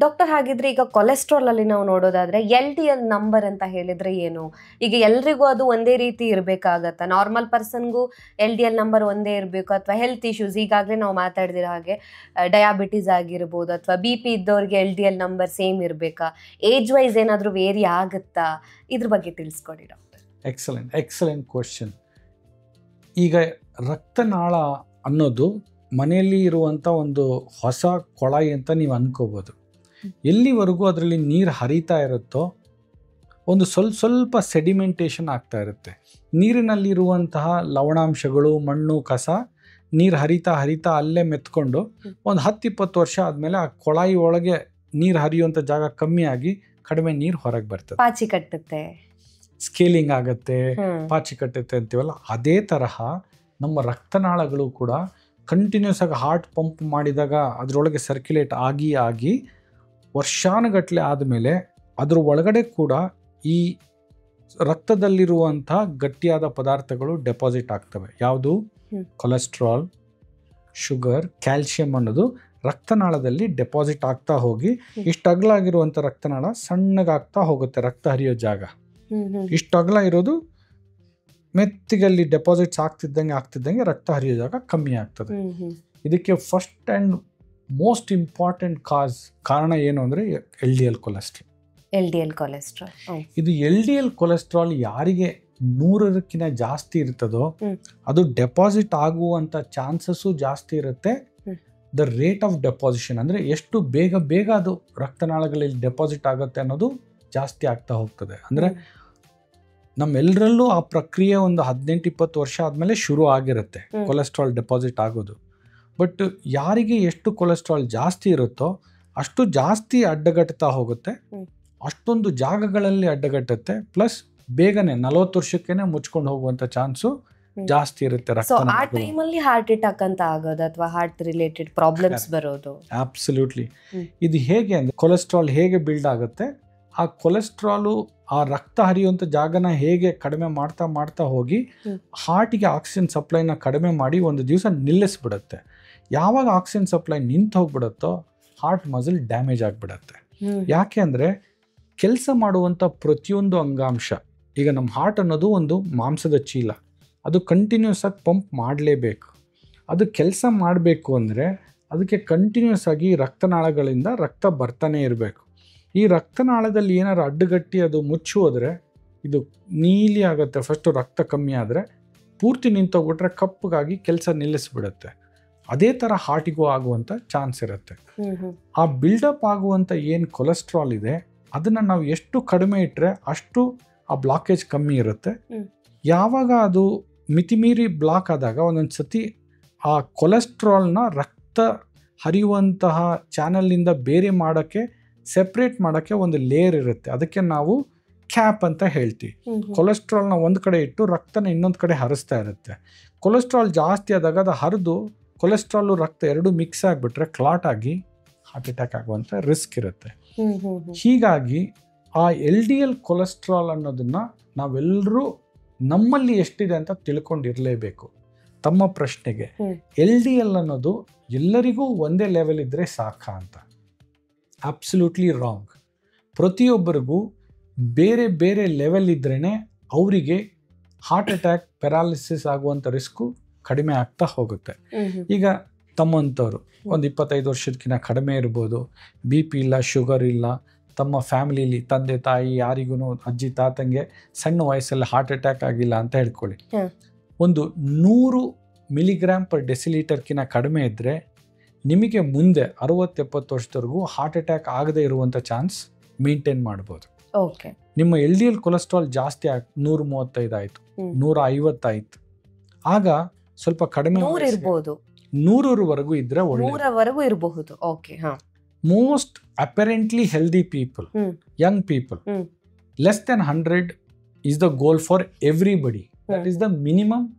ಡಾಕ್ಟರ್, ಹಾಗಿದ್ರೆ ಈಗ ಕೊಲೆಸ್ಟ್ರಾಲ್ ಅಲ್ಲಿ ನಾವು ನೋಡೋದಾದ್ರೆ LDL ನಂಬರ್ ಅಂತ ಹೇಳಿದ್ರೆ ಏನು? ಈಗ ಎಲ್ರಿಗೂ ಅದು ಒಂದೇ ರೀತಿ ಇರಬೇಕಾಗತ್ತಾ? ನಾರ್ಮಲ್ ಪರ್ಸನ್ಗೂ LDL ನಂಬರ್ ಒಂದೇ ಇರಬೇಕು, ಅಥವಾ ಹೆಲ್ತ್ ಇಶ್ಯೂಸ್, ಈಗಾಗಲೇ ನಾವು ಮಾತಾಡಿದಿರೋ ಹಾಗೆ ಡಯಾಬಿಟೀಸ್ ಆಗಿರ್ಬೋದು, ಅಥವಾ BP ಇದ್ದವ್ರಿಗೆ LDL ನಂಬರ್ ಸೇಮ್ ಇರಬೇಕಾ? ಏಜ್ ವೈಸ್ ಏನಾದರೂ ವೇರಿ ಆಗುತ್ತಾ? ಇದ್ರ ಬಗ್ಗೆ ತಿಳಿಸ್ಕೊಡಿ ಡಾಕ್ಟರ್. Excellent question. ಈಗ ರಕ್ತನಾಳ ಅನ್ನೋದು ಮನೆಯಲ್ಲಿ ಇರುವಂಥ ಒಂದು ಹೊಸ ಕೊಳಾಯಿ ಅಂತ ನೀವು ಅನ್ಕೋಬೋದು. ಎಲ್ಲಿವರೆಗೂ ಅದರಲ್ಲಿ ನೀರು ಹರಿತಾ ಇರುತ್ತೋ ಒಂದು ಸ್ವಲ್ಪ ಸೆಡಿಮೆಂಟೇಷನ್ ಆಗ್ತಾ ಇರುತ್ತೆ. ನೀರಿನಲ್ಲಿರುವಂತಹ ಲವಣಾಂಶಗಳು, ಮಣ್ಣು, ಕಸ ನೀರು ಹರಿತಾ ಅಲ್ಲೇ ಮೆತ್ಕೊಂಡು ಒಂದು 10-20 ವರ್ಷ ಆದಮೇಲೆ ಆ ಕೊಳಾಯಿ ಒಳಗೆ ನೀರು ಹರಿಯುವಂಥ ಜಾಗ ಕಮ್ಮಿ ಆಗಿ ಕಡಿಮೆ ನೀರು ಹೊರಗೆ ಬರ್ತದೆ, ಪಾಚಿ ಕಟ್ಟುತ್ತೆ, ಸ್ಕೇಲಿಂಗ್ ಆಗುತ್ತೆ, ಪಾಚಿ ಕಟ್ಟುತ್ತೆ ಅಂತೀವಲ್ಲ. ಅದೇ ತರಹ ನಮ್ಮ ರಕ್ತನಾಳಗಳು ಕೂಡ ಕಂಟಿನ್ಯೂಸ್ ಆಗಿ ಹಾರ್ಟ್ ಪಂಪ್ ಮಾಡಿದಾಗ ಅದರೊಳಗೆ ಸರ್ಕ್ಯುಲೇಟ್ ಆಗಿ ವರ್ಷಾನುಗಟ್ಟಲೆ ಆದಮೇಲೆ ಅದ್ರ ಒಳಗಡೆ ಕೂಡ ಈ ರಕ್ತದಲ್ಲಿರುವಂಥ ಗಟ್ಟಿಯಾದ ಪದಾರ್ಥಗಳು ಡೆಪಾಸಿಟ್ ಆಗ್ತವೆ. ಯಾವುದು? ಕೊಲೆಸ್ಟ್ರಾಲ್, ಶುಗರ್, ಕ್ಯಾಲ್ಶಿಯಂ ಅನ್ನೋದು ರಕ್ತನಾಳದಲ್ಲಿ ಡೆಪಾಸಿಟ್ ಆಗ್ತಾ ಹೋಗಿ ಇಷ್ಟು ಅಗಲಾಗಿರುವಂಥ ರಕ್ತನಾಳ ಸಣ್ಣಗಾಗ್ತಾ ಹೋಗುತ್ತೆ. ರಕ್ತ ಹರಿಯೋ ಜಾಗ ಇಷ್ಟು ಅಗಲ ಇರೋದು ಮೆತ್ತಿಗಲ್ಲಿ ಡೆಪಾಸಿಟ್ಸ್ ಆಗ್ತಿದ್ದಂಗೆ ರಕ್ತ ಹರಿಯೋ ಜಾಗ ಕಮ್ಮಿ ಆಗ್ತದೆ. ಇದಕ್ಕೆ ಫಸ್ಟ್ ಆ್ಯಂಡ್ ಮೋಸ್ಟ್ ಇಂಪಾರ್ಟೆಂಟ್ ಕಾರಣ ಏನು ಅಂದರೆ LDL ಕೊಲೆಸ್ಟ್ರಾಲ್. ಇದು LDL ಕೊಲೆಸ್ಟ್ರಾಲ್ ಯಾರಿಗೆ 100ಕ್ಕಿಂತ ಜಾಸ್ತಿ ಇರ್ತದೋ ಅದು ಡೆಪಾಸಿಟ್ ಆಗುವಂಥ ಚಾನ್ಸಸ್ಸು ಜಾಸ್ತಿ ಇರುತ್ತೆ. ದ ರೇಟ್ ಆಫ್ ಡೆಪಾಸಿಷನ್ ಅಂದರೆ ಎಷ್ಟು ಬೇಗ ಅದು ರಕ್ತನಾಳಗಳಲ್ಲಿ ಡೆಪಾಸಿಟ್ ಆಗುತ್ತೆ ಅನ್ನೋದು ಜಾಸ್ತಿ ಆಗ್ತಾ ಹೋಗ್ತದೆ. ಅಂದರೆ ನಮ್ಮೆಲ್ಲರಲ್ಲೂ ಆ ಪ್ರಕ್ರಿಯೆ ಒಂದು 18-20 ವರ್ಷ ಆದಮೇಲೆ ಶುರು ಆಗಿರುತ್ತೆ ಕೊಲೆಸ್ಟ್ರಾಲ್ ಡೆಪಾಸಿಟ್ ಆಗೋದು. ಬಟ್ ಯಾರಿಗೆ ಎಷ್ಟು ಕೊಲೆಸ್ಟ್ರಾಲ್ ಜಾಸ್ತಿ ಇರುತ್ತೋ ಅಷ್ಟು ಜಾಸ್ತಿ ಅಡ್ಡಗಟ್ತಾ ಹೋಗುತ್ತೆ, ಅಷ್ಟೊಂದು ಜಾಗಗಳಲ್ಲಿ ಅಡ್ಡಗಟ್ಟುತ್ತೆ. ಪ್ಲಸ್ ಬೇಗನೆ 40 ವರ್ಷಕ್ಕೇನೆ ಮುಚ್ಕೊಂಡು ಹೋಗುವಂಥ ಚಾನ್ಸು ಜಾಸ್ತಿ ಇರುತ್ತೆ. ಆ ಟೈಮಲ್ಲಿ ಹಾರ್ಟ್ ಅಟ್ಯಾಕ್ ಅಂತ ಆಗೋದು ಅಥವಾ ಹಾರ್ಟ್ ರಿಲೇಟೆಡ್ ಪ್ರಾಬ್ಲಮ್ಸ್ ಬರೋದು. ಅಬ್ಸಲ್ಯೂಟ್ಲಿ. ಇದು ಹೇಗೆ ಅಂದರೆ ಕೊಲೆಸ್ಟ್ರಾಲ್ ಹೇಗೆ ಬಿಲ್ಡ್ ಆಗುತ್ತೆ, ಆ ಕೊಲೆಸ್ಟ್ರಾಲು ಆ ರಕ್ತ ಹರಿಯುವಂಥ ಜಾಗನ ಹೇಗೆ ಕಡಿಮೆ ಮಾಡ್ತಾ ಹೋಗಿ ಹಾರ್ಟಿಗೆ ಆಕ್ಸಿಜನ್ ಸಪ್ಲೈನ ಕಡಿಮೆ ಮಾಡಿ ಒಂದು ದಿವಸ ನಿಲ್ಲಿಸ್ಬಿಡುತ್ತೆ. ಯಾವಾಗ ಆಕ್ಸಿಜನ್ ಸಪ್ಲೈ ನಿಂತು ಹೋಗ್ಬಿಡುತ್ತೋ ಹಾರ್ಟ್ ಮಸಲ್ ಡ್ಯಾಮೇಜ್ ಆಗಿಬಿಡತ್ತೆ. ಯಾಕೆ ಅಂದರೆ ಕೆಲಸ ಮಾಡುವಂಥ ಪ್ರತಿಯೊಂದು ಅಂಗಾಂಶ, ಈಗ ನಮ್ಮ ಹಾರ್ಟ್ ಅನ್ನೋದು ಒಂದು ಮಾಂಸದ ಚೀಲ, ಅದು ಕಂಟಿನ್ಯೂಸ್ ಆಗಿ ಪಂಪ್ ಮಾಡಲೇಬೇಕು. ಅದು ಕೆಲಸ ಮಾಡಬೇಕು ಅಂದರೆ ಅದಕ್ಕೆ ಕಂಟಿನ್ಯೂಸ್ ಆಗಿ ರಕ್ತನಾಳಗಳಿಂದ ರಕ್ತ ಬರ್ತಾನೆ ಇರಬೇಕು. ಈ ರಕ್ತನಾಳದಲ್ಲಿ ಏನಾದ್ರು ಅಡ್ಡುಗಟ್ಟಿ ಅದು ಮುಚ್ಚೋದ್ರೆ ಇದು ನೀಲಿ ಆಗುತ್ತೆ. ಫಸ್ಟು ರಕ್ತ ಕಮ್ಮಿ ಆದರೆ ಪೂರ್ತಿ ನಿಂತೋಗ್ಬಿಟ್ರೆ ಕಪ್ಪಗಾಗಿ ಕೆಲಸ ನಿಲ್ಲಿಸ್ಬಿಡುತ್ತೆ. ಅದೇ ಥರ ಹಾರ್ಟಿಗೂ ಆಗುವಂಥ ಚಾನ್ಸ್ ಇರುತ್ತೆ. ಆ ಬಿಲ್ಡಪ್ ಆಗುವಂಥ ಏನು ಕೊಲೆಸ್ಟ್ರಾಲ್ ಇದೆ ಅದನ್ನು ನಾವು ಎಷ್ಟು ಕಡಿಮೆ ಇಟ್ಟರೆ ಅಷ್ಟು ಆ ಬ್ಲಾಕೇಜ್ ಕಮ್ಮಿ ಇರುತ್ತೆ. ಯಾವಾಗ ಅದು ಮಿತಿಮೀರಿ ಬ್ಲಾಕ್ ಆದಾಗ ಒಂದೊಂದು ಸತಿ ಆ ಕೊಲೆಸ್ಟ್ರಾಲ್ನ ರಕ್ತ ಹರಿಯುವಂತಹ ಚಾನಲ್ನಿಂದ ಬೇರೆ ಮಾಡೋಕ್ಕೆ, ಸೆಪ್ರೇಟ್ ಮಾಡೋಕ್ಕೆ ಒಂದು ಲೇಯರ್ ಇರುತ್ತೆ. ಅದಕ್ಕೆ ನಾವು ಕ್ಯಾಪ್ ಅಂತ ಹೇಳ್ತೀವಿ. ಕೊಲೆಸ್ಟ್ರಾಲ್ನ ಒಂದು ಕಡೆ ಇಟ್ಟು ರಕ್ತನ ಇನ್ನೊಂದು ಕಡೆ ಹರಿಸ್ತಾ ಇರುತ್ತೆ. ಕೊಲೆಸ್ಟ್ರಾಲ್ ಜಾಸ್ತಿ ಆದಾಗ ಅದು ಹರಿದು ಕೊಲೆಸ್ಟ್ರಾಲು ರಕ್ತ ಎರಡು ಮಿಕ್ಸ್ ಆಗಿಬಿಟ್ರೆ ಕ್ಲಾಟ್ ಆಗಿ ಹಾರ್ಟ್ ಅಟ್ಯಾಕ್ ಆಗುವಂಥ ರಿಸ್ಕ್ ಇರುತ್ತೆ. ಹೀಗಾಗಿ ಆ LDL ಕೊಲೆಸ್ಟ್ರಾಲ್ ಅನ್ನೋದನ್ನು ನಾವೆಲ್ಲರೂ ನಮ್ಮಲ್ಲಿ ಎಷ್ಟಿದೆ ಅಂತ ತಿಳ್ಕೊಂಡಿರಲೇಬೇಕು. ತಮ್ಮ ಪ್ರಶ್ನೆಗೆ LDL ಅನ್ನೋದು ಎಲ್ಲರಿಗೂ ಒಂದೇ ಲೆವೆಲ್ ಇದ್ದರೆ ಸಾಕಾ ಅಂತ? Absolutely wrong. ಪ್ರತಿಯೊಬ್ಬರಿಗೂ ಬೇರೆ ಬೇರೆ ಲೆವೆಲ್ ಇದ್ರೇ ಅವರಿಗೆ ಹಾರ್ಟ್ ಅಟ್ಯಾಕ್, ಪ್ಯಾರಾಲಿಸಿಸ್ ಆಗುವಂಥ ರಿಸ್ಕು ಕಡಿಮೆ ಆಗ್ತಾ ಹೋಗುತ್ತೆ. ಈಗ ತಮ್ಮಂಥವ್ರು ಒಂದು 25 ವರ್ಷದಕ್ಕಿಂತ ಕಡಿಮೆ ಇರ್ಬೋದು, BP ಇಲ್ಲ, ಶುಗರ್ ಇಲ್ಲ, ತಮ್ಮ ಫ್ಯಾಮಿಲಿಲಿ ತಂದೆ ತಾಯಿ ಯಾರಿಗೂ ಅಜ್ಜಿ ತಾತಂಗೆ ಸಣ್ಣ ವಯಸ್ಸಲ್ಲಿ ಹಾರ್ಟ್ ಅಟ್ಯಾಕ್ ಆಗಿಲ್ಲ ಅಂತ ಹೇಳ್ಕೊಳ್ಳಿ. ಒಂದು 100 ಮಿಲಿಗ್ರಾಮ್ ಪರ್ ಡೆಸಿಲೀಟರ್ಕಿಂತ ಕಡಿಮೆ ಇದ್ದರೆ ನಿಮಗೆ ಮುಂದೆ 60-70 ವರ್ಷದವರೆಗೂ ಹಾರ್ಟ್ ಅಟ್ಯಾಕ್ ಆಗದೆ ಇರುವಂಥ ಚಾನ್ಸ್ ಮೇಂಟೈನ್ ಮಾಡ್ಬೋದು. ಓಕೆ. ನಿಮ್ಮ LDL ಕೊಲೆಸ್ಟ್ರಾಲ್ ಜಾಸ್ತಿ 135 ಆಯಿತು, 150 ಆಯಿತು, ಆಗ ಸ್ವಲ್ಪ ಕಡಿಮೆ 100 ಇರಬಹುದು, 100ರವರೆಗೂ ಇದ್ರೆ ಒಳ್ಳೆ 100ರವರೆಗೂ ಇರಬಹುದು. Okay. Most apparently healthy people, Young people, less than 100 is the goal for everybody. That is the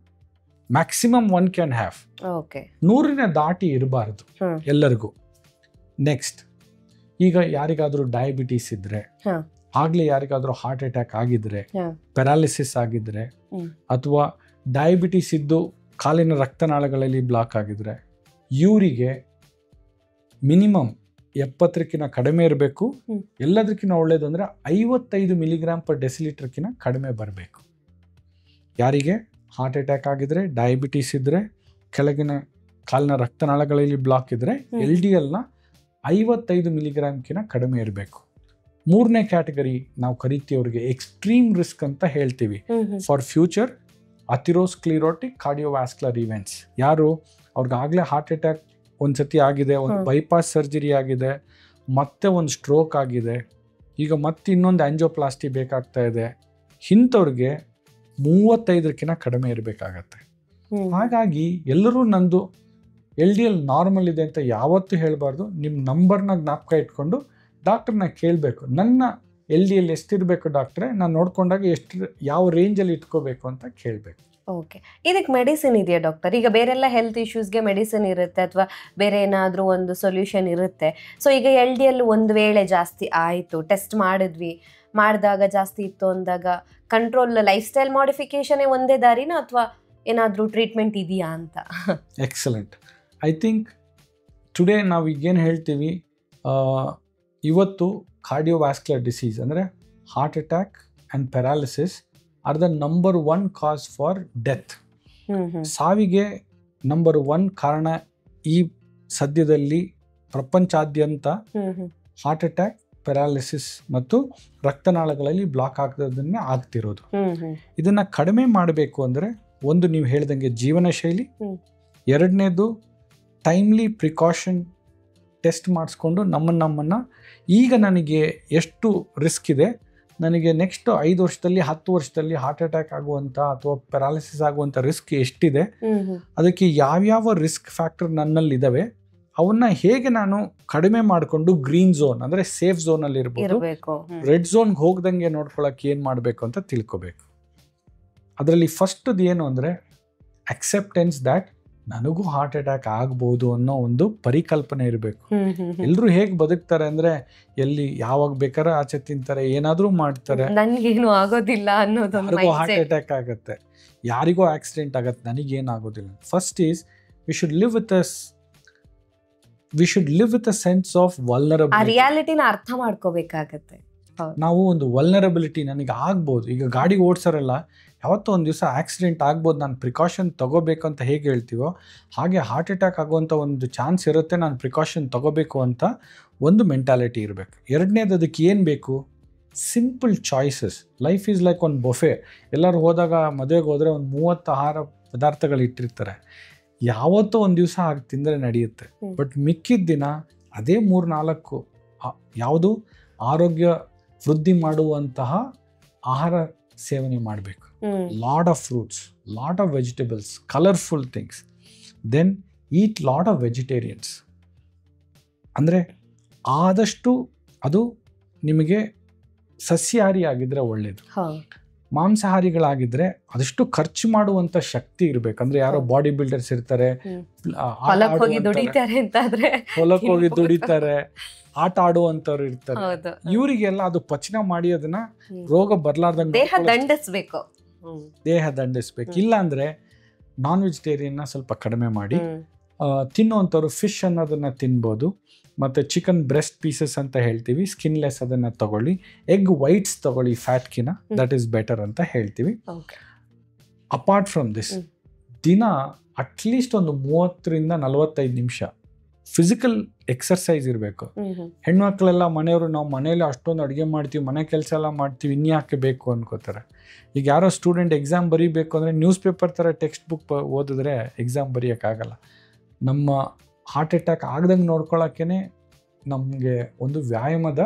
maximum one can have. Okay. 100ನ ದಾಟಿ ಇರಬಾರ್ದು ಎಲ್ಲರಿಗೂ. ನೆಕ್ಸ್ಟ್, ಈಗ ಯಾರಿಗಾದ್ರೂ ಡಯಾಬಿಟೀಸ್ ಇದ್ರೆ, ಆಗ್ಲೇ ಯಾರಿಗಾದ್ರೂ ಹಾರ್ಟ್ ಅಟ್ಯಾಕ್ ಆಗಿದ್ರೆ, ಪ್ಯಾರಾಲಿಸಿಸ್ ಆಗಿದ್ರೆ, ಅಥವಾ ಡಯಾಬಿಟೀಸ್ ಇದ್ದು ಕಾಲಿನ ರಕ್ತನಾಳಗಳಲ್ಲಿ ಬ್ಲಾಕ್ ಆಗಿದ್ರೆ, ಇವರಿಗೆ ಮಿನಿಮಮ್ 70ಕ್ಕಿಂತ ಕಡಿಮೆ ಇರಬೇಕು. ಎಲ್ಲದಕ್ಕಿಂತ ಒಳ್ಳೇದು ಅಂದರೆ 55 ಮಿಲಿಗ್ರಾಮ್ ಪರ್ ಡೆಸಿಲೀಟರ್ಕಿಂತ ಕಡಿಮೆ ಬರಬೇಕು. ಯಾರಿಗೆ ಹಾರ್ಟ್ ಅಟ್ಯಾಕ್ ಆಗಿದ್ರೆ, ಡಯಾಬಿಟೀಸ್ ಇದ್ದರೆ, ಕೆಳಗಿನ ಕಾಲಿನ ರಕ್ತನಾಳಗಳಲ್ಲಿ ಬ್ಲಾಕ್ ಇದ್ದರೆ LDLನ 55 ಮಿಲಿಗ್ರಾಮ್ಕಿಂತ ಕಡಿಮೆ ಇರಬೇಕು. 3ನೇ ಕ್ಯಾಟಗರಿ ನಾವು ಕರಿತೀವ್ರಿಗೆ ಎಕ್ಸ್ಟ್ರೀಮ್ ರಿಸ್ಕ್ ಅಂತ ಹೇಳ್ತೀವಿ ಫಾರ್ ಫ್ಯೂಚರ್ ಅಥಿರೋಸ್ಕ್ಲಿರೋಟಿಕ್ ಕಾರ್ಡಿಯೋವ್ಯಾಸ್ಕ್ಯುಲರ್ ಇವೆಂಟ್ಸ್. ಯಾರು ಅವ್ರಿಗಾಗಲೇ ಹಾರ್ಟ್ ಅಟ್ಯಾಕ್ ಒಂದ್ಸತಿ ಆಗಿದೆ, ಒಂದು ಬೈಪಾಸ್ ಸರ್ಜರಿ ಆಗಿದೆ, ಮತ್ತೆ ಒಂದು ಸ್ಟ್ರೋಕ್ ಆಗಿದೆ, ಈಗ ಮತ್ತೆ ಇನ್ನೊಂದು ಆಂಜಿಯೋಪ್ಲಾಸ್ಟಿ ಬೇಕಾಗ್ತಾ ಇದೆ, ಇಂಥವ್ರಿಗೆ 35ಕ್ಕಿಂತ ಕಡಿಮೆ ಇರಬೇಕಾಗತ್ತೆ. ಹಾಗಾಗಿ ಎಲ್ಲರೂ ನಂದು LDL ನಾರ್ಮಲ್ ಇದೆ ಅಂತ ಯಾವತ್ತೂ ಹೇಳಬಾರ್ದು. ನಿಮ್ಮ ನಂಬರ್ನ ಜ್ಞಾಪಕ ಇಟ್ಕೊಂಡು ಡಾಕ್ಟರ್ನ ಕೇಳಬೇಕು, ನನ್ನ LDL ಎಷ್ಟಿರಬೇಕು ಡಾಕ್ಟ್ರೆ, ನಾನು ನೋಡ್ಕೊಂಡಾಗ ಯಾವ ರೇಂಜಲ್ಲಿ ಇಟ್ಕೋಬೇಕು ಅಂತ ಕೇಳಬೇಕು. ಓಕೆ. ಇದಕ್ಕೆ ಮೆಡಿಸಿನ್ ಇದೆಯಾ ಡಾಕ್ಟರ್? ಈಗ ಬೇರೆಲ್ಲ ಹೆಲ್ತ್ ಇಶ್ಯೂಸ್ಗೆ ಮೆಡಿಸಿನ್ ಇರುತ್ತೆ ಅಥವಾ ಬೇರೆ ಏನಾದರೂ ಒಂದು ಸೊಲ್ಯೂಷನ್ ಇರುತ್ತೆ. ಸೊ ಈಗ LDL ಒಂದು ವೇಳೆ ಜಾಸ್ತಿ ಆಯಿತು, ಟೆಸ್ಟ್ ಮಾಡಿದಾಗ ಜಾಸ್ತಿ ಇತ್ತು ಅಂದಾಗ ಕಂಟ್ರೋಲ್ ಲೈಫ್ ಸ್ಟೈಲ್ ಮಾಡಿಫಿಕೇಶನ್ ಒಂದೇ ದಾರಿನ ಅಥವಾ ಏನಾದರೂ ಟ್ರೀಟ್ಮೆಂಟ್ ಇದೆಯಾ ಅಂತ? ಎಕ್ಸಲೆಂಟ್. ಐ ಥಿಂಕ್ ಟುಡೇ ನಾವು ಈಗೇನು ಹೇಳ್ತೀವಿ, ಇವತ್ತು ಕಾರ್ಡಿಯೋವ್ಯಾಸ್ಕ್ಯುಲರ್ ಡಿಸೀಸ್ ಅಂದರೆ heart attack and paralysis are the number 1 cause for death. ಸಾವಿಗೆ ನಂಬರ್ 1 ಕಾರಣ ಈ ಸದ್ಯದಲ್ಲಿ ಪ್ರಪಂಚಾದ್ಯಂತ ಹಾರ್ಟ್ ಅಟ್ಯಾಕ್, ಪ್ಯಾರಾಲಿಸಿಸ್ ಮತ್ತು ರಕ್ತನಾಳಗಳಲ್ಲಿ ಬ್ಲಾಕ್ ಆಗದನ್ನೇ ಆಗ್ತಿರೋದು. ಇದನ್ನ ಕಡಿಮೆ ಮಾಡಬೇಕು ಅಂದರೆ, ಒಂದು ನೀವು ಹೇಳ್ದಂಗೆ ಜೀವನ ಶೈಲಿ, ಎರಡನೇದು ಟೈಮ್ಲಿ ಪ್ರಿಕಾಷನ್ ಟೆಸ್ಟ್ ಮಾಡಿಸ್ಕೊಂಡು ನಮ್ಮನ್ನು ಈಗ ನನಗೆ ಎಷ್ಟು ರಿಸ್ಕ್ ಇದೆ, ನನಗೆ ನೆಕ್ಸ್ಟ್ 5 ವರ್ಷದಲ್ಲಿ 10 ವರ್ಷದಲ್ಲಿ ಹಾರ್ಟ್ ಅಟ್ಯಾಕ್ ಆಗುವಂಥ ಅಥವಾ ಪ್ಯಾರಾಲಿಸಿಸ್ ಆಗುವಂಥ ರಿಸ್ಕ್ ಎಷ್ಟಿದೆ, ಅದಕ್ಕೆ ಯಾವ್ಯಾವ ರಿಸ್ಕ್ ಫ್ಯಾಕ್ಟರ್ ನನ್ನಲ್ಲಿದ್ದಾವೆ, ಅವನ್ನ ಹೇಗೆ ನಾನು ಕಡಿಮೆ ಮಾಡಿಕೊಂಡು ಗ್ರೀನ್ ಝೋನ್ ಅಂದರೆ ಸೇಫ್ ಝೋನಲ್ಲಿ ಇರ್ಬೋದು, ರೆಡ್ ಝೋನ್ಗೆ ಹೋಗ್ದಂಗೆ ನೋಡ್ಕೊಳಕ್ಕೆ ಏನು ಮಾಡಬೇಕು ಅಂತ ತಿಳ್ಕೊಬೇಕು. ಅದರಲ್ಲಿ ಫಸ್ಟ್ದು ಏನು ಅಂದರೆ ಅಕ್ಸೆಪ್ಟೆನ್ಸ್ ದ್ಯಾಟ್ ನನಗೂ ಹಾರ್ಟ್ ಅಟ್ಯಾಕ್ ಆಗ್ಬೋದು ಅನ್ನೋ ಒಂದು ಪರಿಕಲ್ಪನೆ ಇರಬೇಕು. ಎಲ್ಲರೂ ಹೇಗೆ ಬದುಕ್ತಾರೆ ಅಂದರೆ, ಎಲ್ಲಿ ಯಾವಾಗ ಬೇಕಾದ್ರೆ ಆಚೆ ತಿಂತಾರೆ, ಏನಾದರೂ ಮಾಡ್ತಾರೆ, ನನಗೇನು ಆಗೋದಿಲ್ಲ ಅನ್ನೋದು. ಯಾರಿಗೂ ಹಾರ್ಟ್ ಅಟ್ಯಾಕ್ ಆಗುತ್ತೆ, ಯಾರಿಗೂ ಆಕ್ಸಿಡೆಂಟ್ ಆಗುತ್ತೆ, ನನಗೇನು ಆಗೋದಿಲ್ಲ. First is we should live with a sense of vulnerability. ರಿಯಾಲಿಟಿನ ಅರ್ಥ ಮಾಡ್ಕೋಬೇಕಾಗತ್ತೆ. ನಾವು ಒಂದು ವಲ್ನರಬಿಲಿಟಿ ನನಗೆ ಆಗ್ಬೋದು. ಈಗ ಗಾಡಿ ಓಡಿಸೋರೆಲ್ಲ ಯಾವತ್ತೋ ಒಂದು ದಿವಸ ಆಕ್ಸಿಡೆಂಟ್ ಆಗ್ಬೋದು, ನಾನು ಪ್ರಿಕಾಷನ್ ತಗೋಬೇಕು ಅಂತ ಹೇಗೆ ಹೇಳ್ತೀವೋ ಹಾಗೆ ಹಾರ್ಟ್ ಅಟ್ಯಾಕ್ ಆಗುವಂಥ ಒಂದು ಚಾನ್ಸ್ ಇರುತ್ತೆ, ನಾನು ಪ್ರಿಕಾಷನ್ ತಗೋಬೇಕು ಅಂತ ಒಂದು ಮೆಂಟಾಲಿಟಿ ಇರಬೇಕು. ಎರಡನೇದು, ಅದಕ್ಕೆ ಏನು ಬೇಕು? Simple choices. Life is like ಒಂದು ಬೊಫೆ. ಎಲ್ಲರೂ ಹೋದಾಗ ಮದುವೆಗೆ ಹೋದರೆ ಒಂದು 30 ಆಹಾರ ಪದಾರ್ಥಗಳು ಇಟ್ಟಿರ್ತಾರೆ, ಯಾವತ್ತೋ ಒಂದು ದಿವಸ ಹಾಗೆ ತಿಂದರೆ ನಡೆಯುತ್ತೆ. ಬಟ್ ಮಿಕ್ಕಿದ ದಿನ ಅದೇ 3-4 ಯಾವುದು ಆರೋಗ್ಯ ವೃದ್ಧಿ ಮಾಡುವಂತಹ ಆಹಾರ ಸೇವನೆ ಮಾಡಬೇಕು. Lot of fruits, lot of vegetables, colourful things. Then eat lot of vegetarians. ಅಂದರೆ ಆದಷ್ಟು ಅದು ನಿಮಗೆ ಸಸ್ಯಾಹಾರಿ ಆಗಿದ್ರೆ ಒಳ್ಳೆಯದು. ಮಾಂಸಾಹಾರಿಗಳಾಗಿದ್ರೆ ಅದಷ್ಟು ಖರ್ಚು ಮಾಡುವಂಥ ಶಕ್ತಿ ಇರಬೇಕು. ಅಂದರೆ ಯಾರೋ ಬಾಡಿ ಬಿಲ್ಡರ್ಸ್ ಇರ್ತಾರೆ, ಹೊಲಕ್ಕೆ ಹೋಗಿ ದುಡಿತಾರೆ, ಆಟ ಆಡುವಂಥವ್ರು ಇರ್ತಾರೆ, ಇವರಿಗೆಲ್ಲ ಅದು ಪಚನ ಮಾಡಿ ಅದನ್ನ ರೋಗ ಬರ್ಲಾರ್ದಂಗೆ ದೇಹ ದಂಡಿಸ್ಬೇಕು. ಇಲ್ಲ ಅಂದರೆ ನಾನ್ ವೆಜಿಟೇರಿಯನ್ನ ಸ್ವಲ್ಪ ಕಡಿಮೆ ಮಾಡಿ ತಿನ್ನುವಂಥವ್ರು ಫಿಶ್ ಅನ್ನೋದನ್ನು ತಿನ್ಬೋದು. ಮತ್ತು ಚಿಕನ್ ಬ್ರೆಸ್ಟ್ ಪೀಸಸ್ ಅಂತ ಹೇಳ್ತೀವಿ, ಸ್ಕಿನ್ಲೆಸ್, ಅದನ್ನು ತಗೊಳ್ಳಿ. ಎಗ್ ವೈಟ್ಸ್ ತಗೊಳ್ಳಿ, ಫ್ಯಾಟ್ಕಿನ, ದಟ್ ಈಸ್ ಬೆಟರ್ ಅಂತ ಹೇಳ್ತೀವಿ. ಅಪಾರ್ಟ್ ಫ್ರಮ್ ದಿಸ್, ದಿನ ಅಟ್ಲೀಸ್ಟ್ ಒಂದು 30 ರಿಂದ 45 ನಿಮಿಷ ಫಿಸಿಕಲ್ ಎಕ್ಸರ್ಸೈಸ್ ಇರಬೇಕು. ಹೆಣ್ಮಕ್ಳೆಲ್ಲ ಮನೆಯವರು ನಾವು ಮನೇಲಿ ಅಷ್ಟೊಂದು ಅಡುಗೆ ಮಾಡ್ತೀವಿ, ಮನೆ ಕೆಲಸ ಎಲ್ಲ ಮಾಡ್ತೀವಿ, ಇನ್ಯಾಕೆ ಬೇಕು ಅನ್ಕೋತಾರೆ. ಈಗ ಯಾರೋ ಸ್ಟೂಡೆಂಟ್ ಎಕ್ಸಾಮ್ ಬರೀಬೇಕು ಅಂದರೆ ನ್ಯೂಸ್ ಪೇಪರ್ ಥರ ಟೆಕ್ಸ್ಟ್ ಬುಕ್ ಓದಿದ್ರೆ ಎಕ್ಸಾಮ್ ಬರೆಯೋಕ್ಕಾಗಲ್ಲ. ನಮ್ಮ ಹಾರ್ಟ್ ಅಟ್ಯಾಕ್ ಆಗ್ದಂಗೆ ನೋಡ್ಕೊಳ್ಳೋಕ್ಕೇ ನಮಗೆ ಒಂದು ವ್ಯಾಯಾಮದ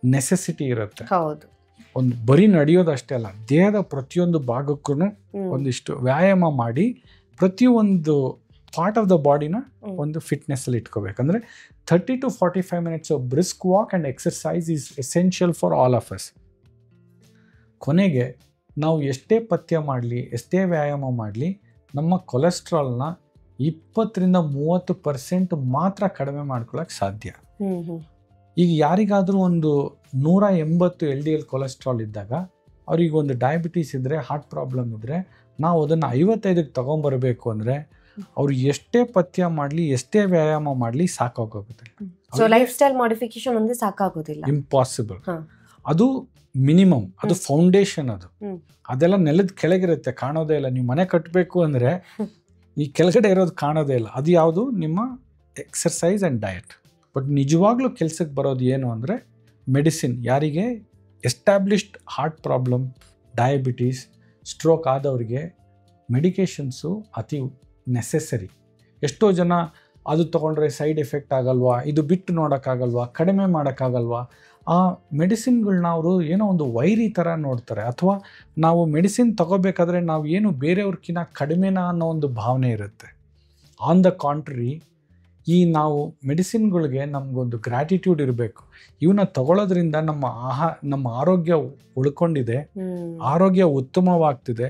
ನೆಸೆಸಿಟಿ ಇರುತ್ತೆ. ಒಂದು ಬರೀ ನಡೆಯೋದಷ್ಟೇ ಅಲ್ಲ, ದೇಹದ ಪ್ರತಿಯೊಂದು ಭಾಗಕ್ಕೂ ಒಂದಿಷ್ಟು ವ್ಯಾಯಾಮ ಮಾಡಿ ಪ್ರತಿಯೊಂದು ಪಾರ್ಟ್ ಆಫ್ ದ ಬಾಡಿನ ಒಂದು ಫಿಟ್ನೆಸ್ಸಲ್ಲಿ ಇಟ್ಕೋಬೇಕಂದ್ರೆ 30 to 45 minutes of brisk walk and exercise is essential for all of us. ಕೊನೆಗೆ ನಾವು ಎಷ್ಟೇ ಪಥ್ಯ ಮಾಡಲಿ, ಎಷ್ಟೇ ವ್ಯಾಯಾಮ ಮಾಡಲಿ, ನಮ್ಮ ಕೊಲೆಸ್ಟ್ರಾಲ್ನ 20-30% ಮಾತ್ರ ಕಡಿಮೆ ಮಾಡ್ಕೊಳ್ಳೋಕೆ ಸಾಧ್ಯ. ಈಗ ಯಾರಿಗಾದರೂ ಒಂದು 180 LDL ಕೊಲೆಸ್ಟ್ರಾಲ್ ಇದ್ದಾಗ, ಅವ್ರಿಗೆ ಒಂದು ಡಯಾಬಿಟೀಸ್ ಇದ್ದರೆ, ಹಾರ್ಟ್ ಪ್ರಾಬ್ಲಮ್ ಇದ್ದರೆ, ನಾವು ಅದನ್ನು 55ಕ್ಕೆ ತೊಗೊಂಬರಬೇಕು ಅಂದರೆ ಅವ್ರು ಎಷ್ಟೇ ಪಥ್ಯ ಮಾಡಲಿ, ಎಷ್ಟೇ ವ್ಯಾಯಾಮ ಮಾಡಲಿ ಸಾಕಾಗೋಗುತ್ತೆ. ಲೈಫ್ ಸ್ಟೈಲ್ ಮಾಡಿಫಿಕೇಶನ್ ಒಂದೇ ಸಾಕಾಗೋದಿಲ್ಲ, ಇಂಪಾಸಿಬಲ್. ಅದು ಮಿನಿಮಮ್, ಅದು ಫೌಂಡೇಶನ್. ಅದೆಲ್ಲ ನೆಲದ ಕೆಳಗಿರುತ್ತೆ, ಕಾಣೋದೇ ಇಲ್ಲ. ನೀವು ಮನೆ ಕಟ್ಟಬೇಕು ಅಂದರೆ ಈ ಕೆಳಗಡೆ ಇರೋದು ಕಾಣೋದೇ ಇಲ್ಲ. ಅದು ಯಾವುದು? ನಿಮ್ಮ ಎಕ್ಸರ್ಸೈಸ್ ಆ್ಯಂಡ್ ಡಯಟ್. ಬಟ್ ನಿಜವಾಗ್ಲೂ ಕೆಲಸಕ್ಕೆ ಬರೋದು ಏನು ಅಂದರೆ ಮೆಡಿಸಿನ್. ಯಾರಿಗೆ established heart problem, diabetes, stroke ಆದವ್ರಿಗೆ ಮೆಡಿಕೇಷನ್ಸು ಅತಿ ನೆಸೆಸರಿ. ಎಷ್ಟೋ ಜನ ಅದು ತೊಗೊಂಡ್ರೆ ಸೈಡ್ ಎಫೆಕ್ಟ್ ಆಗಲ್ವಾ, ಇದು ಬಿಟ್ಟು ನೋಡೋಕ್ಕಾಗಲ್ವಾ, ಕಡಿಮೆ ಮಾಡೋಕ್ಕಾಗಲ್ವಾ, ಆ ಮೆಡಿಸಿನ್ಗಳನ್ನ ಅವರು ಏನೋ ಒಂದು ವೈರಿ ಥರ ನೋಡ್ತಾರೆ. ಅಥವಾ ನಾವು ಮೆಡಿಸಿನ್ ತೊಗೋಬೇಕಾದ್ರೆ ನಾವು ಏನು ಬೇರೆಯವ್ರಕ್ಕಿಂತ ಕಡಿಮೆನಾ ಅನ್ನೋ ಒಂದು ಭಾವನೆ ಇರುತ್ತೆ. ಆನ್ ದ ಕಾಂಟ್ರಿ, ಈ ನಾವು ಮೆಡಿಸಿನ್ಗಳಿಗೆ ನಮಗೊಂದು ಗ್ರ್ಯಾಟಿಟ್ಯೂಡ್ ಇರಬೇಕು. ಇವನ್ನ ತಗೊಳ್ಳೋದ್ರಿಂದ ನಮ್ಮ ಆರೋಗ್ಯ ಉಳ್ಕೊಂಡಿದೆ, ಆರೋಗ್ಯ ಉತ್ತಮವಾಗ್ತಿದೆ,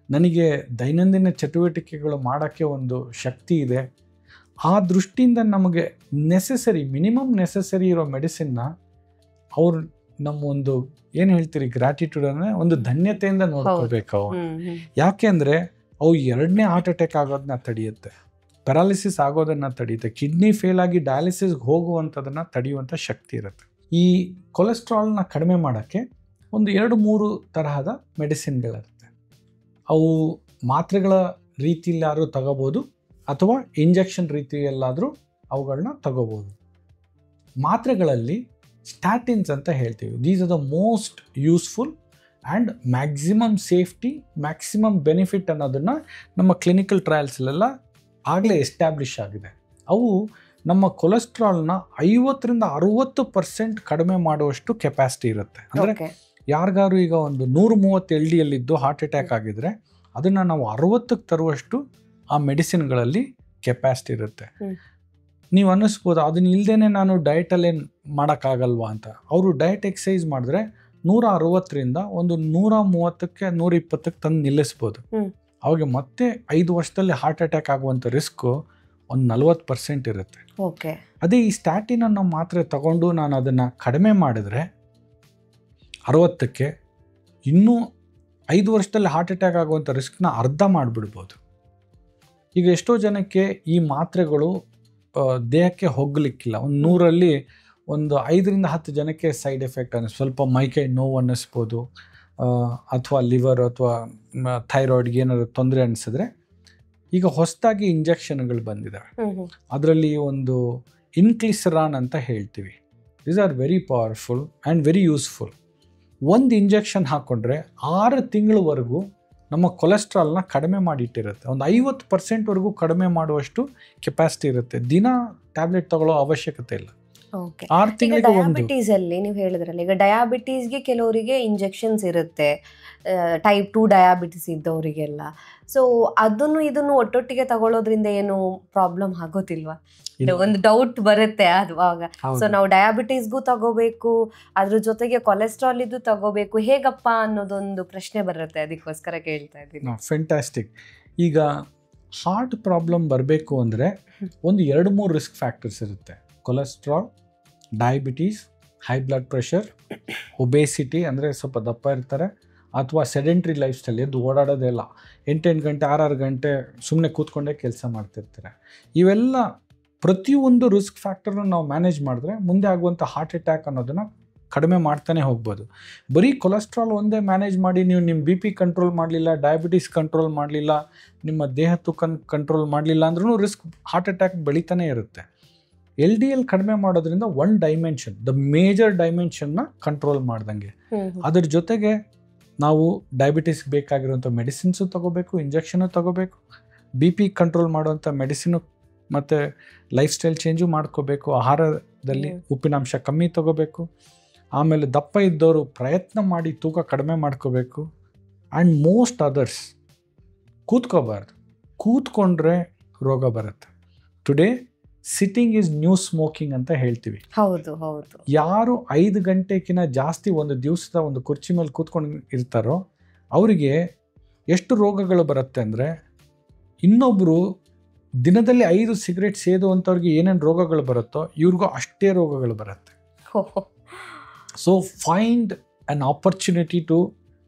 ನನಗೆ ದೈನಂದಿನ ಚಟುವಟಿಕೆಗಳು ಮಾಡೋಕ್ಕೆ ಒಂದು ಶಕ್ತಿ ಇದೆ. ಆ ದೃಷ್ಟಿಯಿಂದ ನಮಗೆ ನೆಸೆಸರಿ, ಮಿನಿಮಮ್ ನೆಸೆಸರಿ ಇರೋ ಮೆಡಿಸಿನ್ನ ಅವ್ರು ನಮ್ಮ ಒಂದು ಏನು ಹೇಳ್ತೀರಿ ಗ್ರ್ಯಾಟಿಟ್ಯೂಡ್ ಅಂದರೆ ಒಂದು ಧನ್ಯತೆಯಿಂದ ನೋಡ್ಕೋಬೇಕು ಅವು. ಯಾಕೆ ಅಂದರೆ ಅವು 2ನೇ ಹಾರ್ಟ್ ಅಟ್ಯಾಕ್ ಆಗೋದನ್ನ ತಡೆಯುತ್ತೆ, ಪ್ಯಾರಾಲಿಸಿಸ್ ಆಗೋದನ್ನು ತಡೆಯುತ್ತೆ, ಕಿಡ್ನಿ ಫೇಲ್ ಆಗಿ ಡಯಾಲಿಸಿಸ್ಗೆ ಹೋಗುವಂಥದನ್ನು ತಡೆಯುವಂಥ ಶಕ್ತಿ ಇರುತ್ತೆ. ಈ ಕೊಲೆಸ್ಟ್ರಾಲ್ನ ಕಡಿಮೆ ಮಾಡೋಕ್ಕೆ ಒಂದು 2-3 ತರಹದ ಮೆಡಿಸಿನ್ಗಳಿರುತ್ತೆ. ಅವು ಮಾತ್ರೆಗಳ ರೀತಿಯಲ್ಲಾದರೂ ತಗೋಬೋದು ಅಥವಾ ಇಂಜೆಕ್ಷನ್ ರೀತಿಯಲ್ಲಾದರೂ ಅವುಗಳನ್ನ ತಗೋಬೋದು. ಮಾತ್ರೆಗಳಲ್ಲಿ ಸ್ಟ್ಯಾಟಿನ್ಸ್ ಅಂತ ಹೇಳ್ತೀವಿ. These are the most useful and maximum safety, maximum benefit ಅನ್ನೋದನ್ನು ನಮ್ಮ ಕ್ಲಿನಿಕಲ್ ಟ್ರಯಲ್ಸಲ್ಲೆಲ್ಲ ಆಗಲೇ ಎಸ್ಟ್ಯಾಬ್ಲಿಷ್ ಆಗಿದೆ. ಅವು ನಮ್ಮ ಕೊಲೆಸ್ಟ್ರಾಲ್ನ 50-60% ಕಡಿಮೆ ಮಾಡುವಷ್ಟು ಕೆಪಾಸಿಟಿ ಇರುತ್ತೆ. ಅಂದರೆ ಯಾರಿಗಾರು ಈಗ ಒಂದು 130 LDL ಇದ್ದು ಹಾರ್ಟ್ ಅಟ್ಯಾಕ್ ಆಗಿದ್ರೆ ಅದನ್ನು ನಾವು 60ಕ್ಕೆ ತರುವಷ್ಟು ಆ ಮೆಡಿಸಿನ್ಗಳಲ್ಲಿ ಕೆಪಾಸಿಟಿ ಇರುತ್ತೆ. ನೀವು ಅನ್ನಿಸ್ಬೋದು ಅದನ್ನ ಇಲ್ಲದೇ ನಾನು ಡಯಟಲ್ಲೇನು ಮಾಡೋಕ್ಕಾಗಲ್ವಾ ಅಂತ. ಅವರು ಡಯಟ್ ಎಕ್ಸಸೈಸ್ ಮಾಡಿದ್ರೆ 160ರಿಂದ ಒಂದು 130ಕ್ಕೆ 120ಕ್ಕೆ ತಂದು ನಿಲ್ಲಿಸ್ಬೋದು. ಅವಾಗ ಮತ್ತೆ 5 ವರ್ಷದಲ್ಲಿ ಹಾರ್ಟ್ ಅಟ್ಯಾಕ್ ಆಗುವಂಥ ರಿಸ್ಕು ಒಂದು 40% ಇರುತ್ತೆ. ಅದೇ ಈ ಸ್ಟ್ಯಾಟಿನ್ ಅನ್ನೋ ಮಾತ್ರೆ ತಗೊಂಡು ನಾನು ಅದನ್ನು ಕಡಿಮೆ ಮಾಡಿದ್ರೆ 60ಕ್ಕೆ, ಇನ್ನೂ 5 ವರ್ಷದಲ್ಲಿ ಹಾರ್ಟ್ ಅಟ್ಯಾಕ್ ಆಗುವಂಥ ರಿಸ್ಕ್ನ ಅರ್ಧ ಮಾಡಿಬಿಡ್ಬೋದು. ಈಗ ಎಷ್ಟೋ ಜನಕ್ಕೆ ಈ ಮಾತ್ರೆಗಳು ದೇಹಕ್ಕೆ ಹೋಗಲಿಕ್ಕಿಲ್ಲ. ಒಂದು 100ರಲ್ಲಿ ಒಂದು 5-10 ಜನಕ್ಕೆ ಸೈಡ್ ಎಫೆಕ್ಟ್ ಸ್ವಲ್ಪ ಮೈಕೈ ನೋವು ಅನ್ನಿಸ್ಬೋದು, ಅಥವಾ ಲಿವರ್ ಅಥವಾ ಥೈರಾಯ್ಡ್ಗೆ ಏನಾದ್ರು ತೊಂದರೆ ಅನಿಸಿದ್ರೆ ಈಗ ಹೊಸದಾಗಿ ಇಂಜೆಕ್ಷನ್ಗಳು ಬಂದಿದ್ದಾವೆ. ಅದರಲ್ಲಿ ಒಂದು ಇನ್ಕ್ಲಿಸರಾನ್ ಅಂತ ಹೇಳ್ತೀವಿ. These are very powerful and very useful. ಒಂದು ಇಂಜೆಕ್ಷನ್ ಹಾಕ್ಕೊಂಡ್ರೆ 6 ತಿಂಗಳವರೆಗೂ ನಮ್ಮ ಕೊಲೆಸ್ಟ್ರಾಲ್ನ ಕಡಿಮೆ ಮಾಡಿಟ್ಟಿರುತ್ತೆ. ಒಂದು 50%ವರೆಗೂ ಕಡಿಮೆ ಮಾಡುವಷ್ಟು ಕೆಪಾಸಿಟಿ ಇರುತ್ತೆ. ದಿನ ಟ್ಯಾಬ್ಲೆಟ್ ತಗೊಳ್ಳೋ ಅವಶ್ಯಕತೆ ಇಲ್ಲ. 6 ತಿಂಗಳಿಗೆ ಡಯಾಬಿಟೀಸ್ ಅಲ್ಲಿ ನೀವು ಹೇಳಿದ್ರಲ್ಲ, ಈಗ ಡಯಾಬಿಟೀಸ್ಗೆ ಕೆಲವರಿಗೆ ಇಂಜೆಕ್ಷನ್ಸ್ ಇರುತ್ತೆ, ಟೈಪ್ 2 ಡಯಾಬಿಟಿಸ್ ಇದ್ದವರಿಗೆಲ್ಲ. ಸೊ ಅದನ್ನು ಇದನ್ನು ಒಟ್ಟೊಟ್ಟಿಗೆ ತಗೊಳ್ಳೋದ್ರಿಂದ ಏನು ಪ್ರಾಬ್ಲಮ್ ಆಗೋದಿಲ್ವಾ? ಒಂದು ಡೌಟ್ ಬರುತ್ತೆ ಅದುವಾಗ. ಸೊ ನಾವು ಡಯಾಬಿಟೀಸ್ಗೂ ತಗೋಬೇಕು, ಅದ್ರ ಜೊತೆಗೆ ಕೊಲೆಸ್ಟ್ರಾಲ್ ಇದ್ದು ತಗೋಬೇಕು, ಹೇಗಪ್ಪ ಅನ್ನೋದೊಂದು ಪ್ರಶ್ನೆ ಬರುತ್ತೆ. ಅದಕ್ಕೋಸ್ಕರ ಕೇಳ್ತಾ ಇದ್ದೀನಿ. ಫ್ಯಾಂಟಾಸ್ಟಿಕ್. ಈಗ ಹಾರ್ಟ್ ಪ್ರಾಬ್ಲಮ್ ಬರಬೇಕು ಅಂದರೆ ಒಂದು 2-3 ರಿಸ್ಕ್ ಫ್ಯಾಕ್ಟರ್ಸ್ ಇರುತ್ತೆ. Cholesterol, diabetes, high blood pressure, obesity ಅಂದರೆ ಸ್ವಲ್ಪ ದಪ್ಪ ಇರ್ತಾರೆ, ಅಥವಾ ಸೆಡೆಂಟ್ರಿ ಲೈಫ್ ಸ್ಟೈಲ್, ಎದ್ದು ಓಡಾಡೋದೇ ಇಲ್ಲ, 8 ಗಂಟೆ 6 ಗಂಟೆ ಸುಮ್ಮನೆ ಕೂತ್ಕೊಂಡೇ ಕೆಲಸ ಮಾಡ್ತಿರ್ತಾರೆ. ಇವೆಲ್ಲ ಪ್ರತಿಯೊಂದು ರಿಸ್ಕ್ ಫ್ಯಾಕ್ಟರ್ನ ನಾವು ಮ್ಯಾನೇಜ್ ಮಾಡಿದ್ರೆ ಮುಂದೆ ಆಗುವಂಥ ಹಾರ್ಟ್ ಅಟ್ಯಾಕ್ ಅನ್ನೋದನ್ನು ಕಡಿಮೆ ಮಾಡ್ತಾನೆ ಹೋಗ್ಬೋದು. ಬರೀ ಕೊಲೆಸ್ಟ್ರಾಲ್ ಒಂದೇ ಮ್ಯಾನೇಜ್ ಮಾಡಿ ನೀವು ನಿಮ್ಮ BP ಕಂಟ್ರೋಲ್ ಮಾಡಲಿಲ್ಲ, ಡಯಾಬಿಟೀಸ್ ಕಂಟ್ರೋಲ್ ಮಾಡಲಿಲ್ಲ, ನಿಮ್ಮ ದೇಹ ತೂಕ ಕಂಟ್ರೋಲ್ ಮಾಡಲಿಲ್ಲ ಅಂದ್ರೂ ರಿಸ್ಕ್ ಹಾರ್ಟ್ ಅಟ್ಯಾಕ್ ಬೆಳೀತಾನೆ ಇರುತ್ತೆ. LDL ಕಡಿಮೆ ಮಾಡೋದ್ರಿಂದ ಒನ್ ಡೈಮೆನ್ಷನ್, ದ ಮೇಜರ್ ಡೈಮೆನ್ಷನ್ನ ಕಂಟ್ರೋಲ್ ಮಾಡ್ದಂಗೆ. ಅದ್ರ ಜೊತೆಗೆ ನಾವು ಡಯಾಬಿಟಿಸ್ ಬೇಕಾಗಿರುವಂಥ ಮೆಡಿಸಿನ್ಸು ತಗೋಬೇಕು, ಇಂಜೆಕ್ಷನು ತಗೋಬೇಕು, BP ಕಂಟ್ರೋಲ್ ಮಾಡುವಂಥ ಮೆಡಿಸಿನು ಮತ್ತು ಲೈಫ್ ಸ್ಟೈಲ್ ಚೇಂಜು ಮಾಡ್ಕೋಬೇಕು, ಆಹಾರದಲ್ಲಿ ಉಪ್ಪಿನಾಂಶ ಕಮ್ಮಿ ತಗೋಬೇಕು. ಆಮೇಲೆ ದಪ್ಪ ಇದ್ದವರು ಪ್ರಯತ್ನ ಮಾಡಿ ತೂಕ ಕಡಿಮೆ ಮಾಡ್ಕೋಬೇಕು. ಆ್ಯಂಡ್ ಮೋಸ್ಟ್ ಅದರ್ಸ್ ಕೂತ್ಕೋಬಾರ್ದು, ಕೂತ್ಕೊಂಡ್ರೆ ರೋಗ ಬರುತ್ತೆ. Today sitting is new smoking ಅಂತ ಹೇಳ್ತೀವಿ. ಹೌದು ಹೌದು. ಯಾರು 5 ಗಂಟೆಗಿಂತ ಜಾಸ್ತಿ ಒಂದು ದಿವಸದ ಒಂದು ಕುರ್ಚಿ ಮೇಲೆ ಕೂತ್ಕೊಂಡು ಇರ್ತಾರೋ ಅವರಿಗೆ ಎಷ್ಟು ರೋಗಗಳು ಬರುತ್ತೆ ಅಂದರೆ, ಇನ್ನೊಬ್ಬರು ದಿನದಲ್ಲಿ 5 ಸಿಗರೇಟ್ ಸೇದುವಂಥವ್ರಿಗೆ ಏನೇನು ರೋಗಗಳು ಬರುತ್ತೋ ಇವ್ರಿಗೂ ಅಷ್ಟೇ ರೋಗಗಳು ಬರುತ್ತೆ. So find an opportunity to